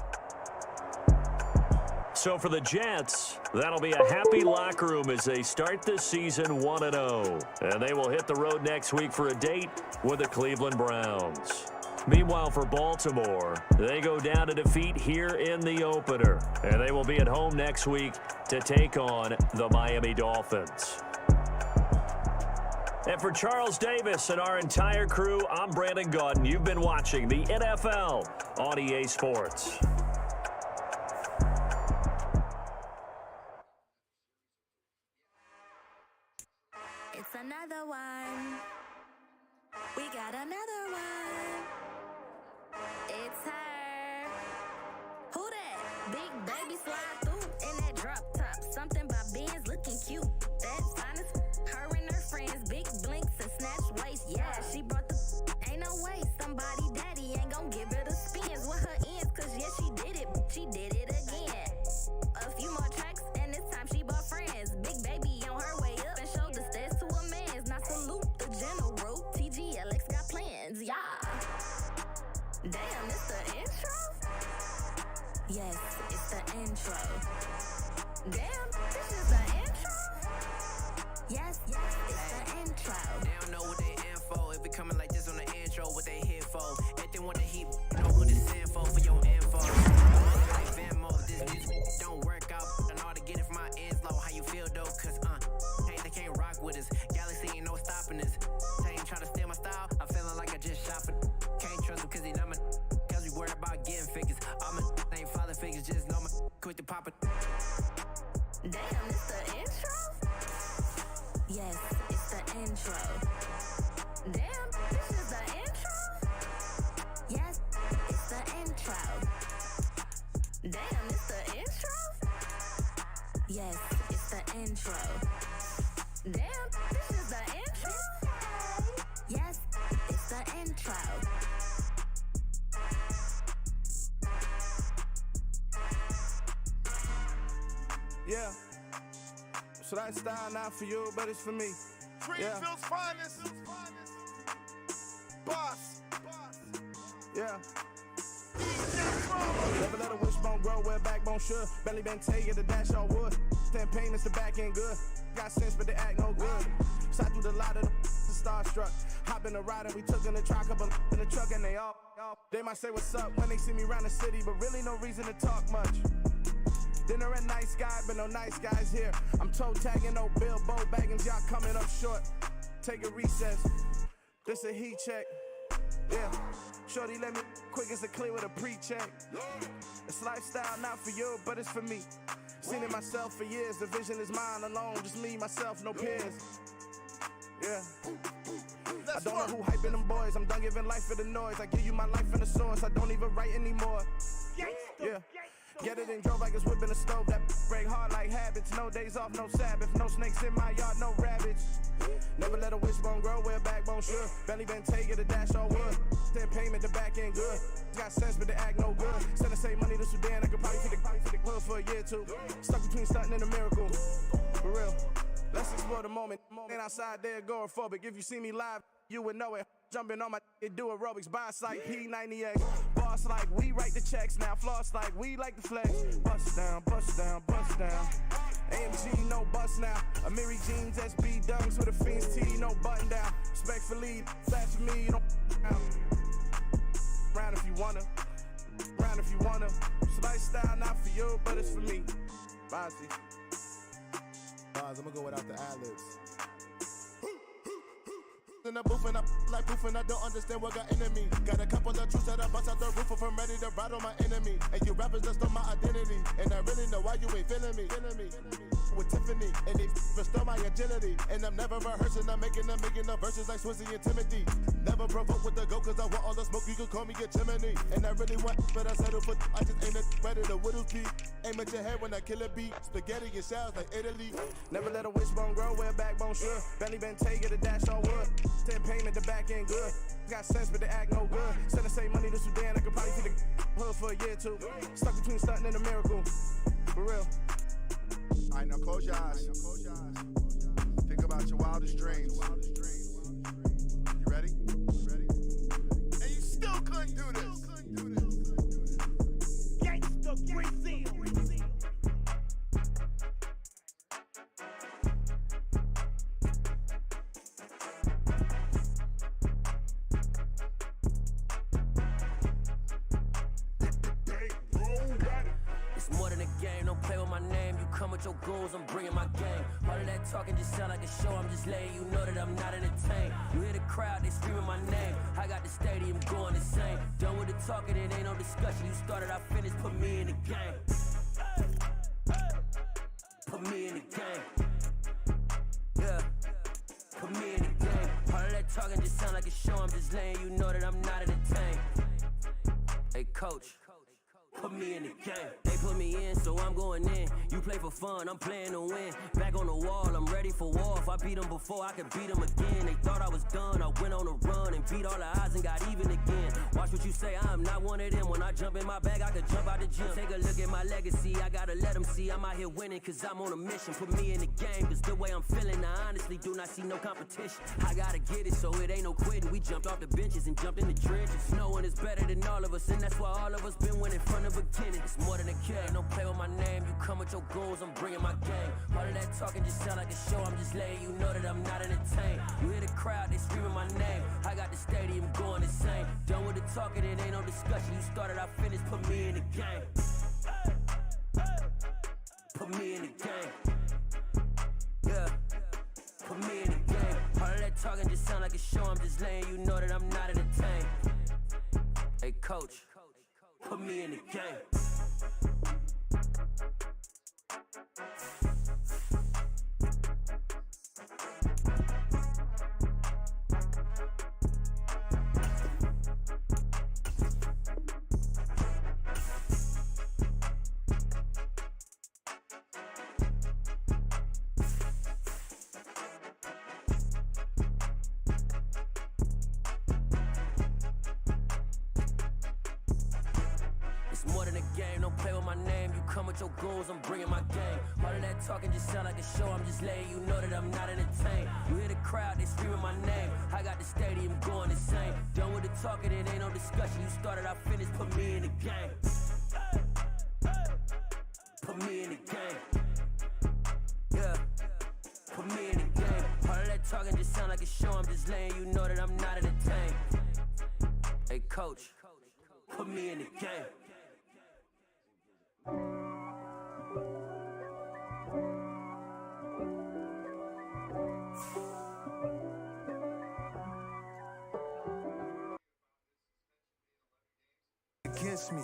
So for the Jets, that'll be a happy locker room as they start this season 1-0. And they will hit the road next week for a date with the Cleveland Browns. Meanwhile, for Baltimore, they go down to defeat here in the opener. And they will be at home next week to take on the Miami Dolphins. And for Charles Davis and our entire crew, I'm Brandon Gaudin. You've been watching the NFL on EA Sports. It's another one. We got another one. It's her. Who that? Big baby slide through in that drop top. Something by Benz looking cute. That's honest. Her and her friends, big blinks and snatch waist. Yeah, she brought the. Ain't no way somebody daddy ain't gon' give her the spins with her ends. Cause yeah, she did it. She did it again. A few more tracks and this time she bought friends. Big baby on her way up and showed the stairs to a man's. Now salute the general. TGLX got plans. Yeah. Damn, it's the intro? Yes, it's the intro. Damn, this is the intro? Yes, it's the intro. They don't know what they in for. If it coming like this on the intro, what they here for? If they want the heat, know what it's in for your info. Like Venmo, this music don't work out. I know how to get it from my ends low. How you feel though? Cause hey, they can't rock with us. Galaxy ain't no stopping us. They ain't trying to steal my style. I'm feeling like I just shopping. Can't trust them cause they not my. Cause we worried about getting figures. All my ain't father figures, just know my quick to pop it. Damn, it's the intro? Yes, it's the intro. Damn, this is the intro? Yes, it's the intro. Damn, it's the intro? Yes, it's the intro. Damn, this is the intro? Yes, it's the intro. Yeah. So that style not for you, but it's for me. Greenfield's finest. Boss. Yeah. Never let a wishbone grow where backbone on sure. Belly been taking the dash all wood. 10 payments, the back end good. Got sense, but they act no good. Side through the lot of the starstruck. Hop in the ride and we took in the truck, couple in the truck, and they all. They might say what's up when they see me around the city, but really no reason to talk much. Dinner at nice guy, but no nice guys here. I'm toe tagging, no Bilbo Baggins, y'all coming up short. Take a recess. This a heat check. Yeah. Shorty let me quick as a clear with a pre-check. It's lifestyle not for you, but it's for me. Seen it myself for years. The vision is mine alone, just me, myself, no peers. Yeah. I don't know who hyping them boys. I'm done giving life for the noise. I give you my life in the source. I don't even write anymore. Yeah. Get it and drove like it's whipping a stove. That break hard like habits. No days off, no Sabbath. No snakes in my yard, no rabbits. Never let a wishbone grow where a backbone should. Belly been taking the dash all wood. 10 payment, the back end good. Got sense, but they act no good. Send the same money to Sudan. I could probably take the hood for a year or two. Stuck between stunting and a miracle. For real. Let's explore the moment. Ain't outside there agoraphobic. If you see me live, you would know it. Jumping on my do aerobics, boss like P90X. Boss like we write the checks now. Floss like we like the flex. Bust down, bust down, bust down. AMG, no bust now. Amiri jeans, SB dunks with a Fiends T, no button down. Respectfully, flash for me, you don't down. Round if you wanna, round if you wanna. It's lifestyle not for you, but it's for me. Bossy. Bars, I'm gonna go without the ad-libs. In the booth and I like proof and I don't understand what got into me. Got a couple of truths that I bust out the roof if I'm ready to ride on my enemy. And you rappers just stole my identity. And I really know why you ain't feeling me. With Tiffany, and they restore my agility. And I'm never rehearsing, I'm making up verses like Swizzy and Timothy. Never provoke with the go, cause I want all the smoke, you can call me a chimney. And I really want, but I settle for, I just ain't ready to whittle key. Aim at your head when I kill a beat. Spaghetti and shells like Italy. Never let a wishbone grow where a backbone should. Belly been taking the dash all wood. 10 payment, the back end good. Got sense, but they act no good. Send the same money to Sudan, I could probably take the hood for a year or two. Stuck between stunting and a miracle. For real. Alright, now close your eyes. Think about your wildest dreams. You ready? And you still couldn't do this. Gangsta Brazil. With your goons, I'm bringing my game. All of that talking just sound like a show. I'm just letting you know that I'm not entertained. You hear the crowd, they screaming my name. I got the stadium going insane. Done with the talking, it ain't no discussion. You started, I finished, put me in the game. Put me in the game. Yeah, put me in the game. All of that talking just sound like a show. I'm just letting you know that I'm not entertained. Hey, coach. Put me in the game. They put me in, so I'm going in. You play for fun, I'm playing to win. Back on the wall, I'm ready for war. If I beat them before, I could beat them again. They thought I was done, I went on a run and beat all the odds and got even again. Watch what you say, I'm not one of them. When I jump in my bag, I could jump out the gym. Take a look at my legacy, I gotta let them see I'm out here winning, cause I'm on a mission. Put me in the game, cause the way I'm feeling, I honestly do not see no competition. I gotta get it, so it ain't no quitting. We jumped off the benches and jumped in the trenches. No one is better than all of us, and that's why all of us been winning from the beginning. It's more than a game, don't play with my name. You come with your goals, I'm bringing my game. All of that talking just sound like a show. I'm just letting you know that I'm not entertained. You hear the crowd, they screaming my name. I got the stadium going insane. Done with the talking, it ain't no discussion. You started, I finished, put me in the game. Put me in the game. Yeah, put me in the game. All of that talking just sound like a show. I'm just letting you know that I'm not entertained. Hey, coach. Put me in the game. Your goals, I'm bringing my game. All of that talking just sound like a show. I'm just letting you know that I'm not entertained. You hear the crowd, they screaming my name. I got the stadium going insane. Done with the talking, it ain't no discussion. You started, I finished, put me in the game. put me in the game. Yeah, put me in the game. All of that talking just sound like a show. I'm just letting you know that I'm not entertained. Hey, coach, put me in the game.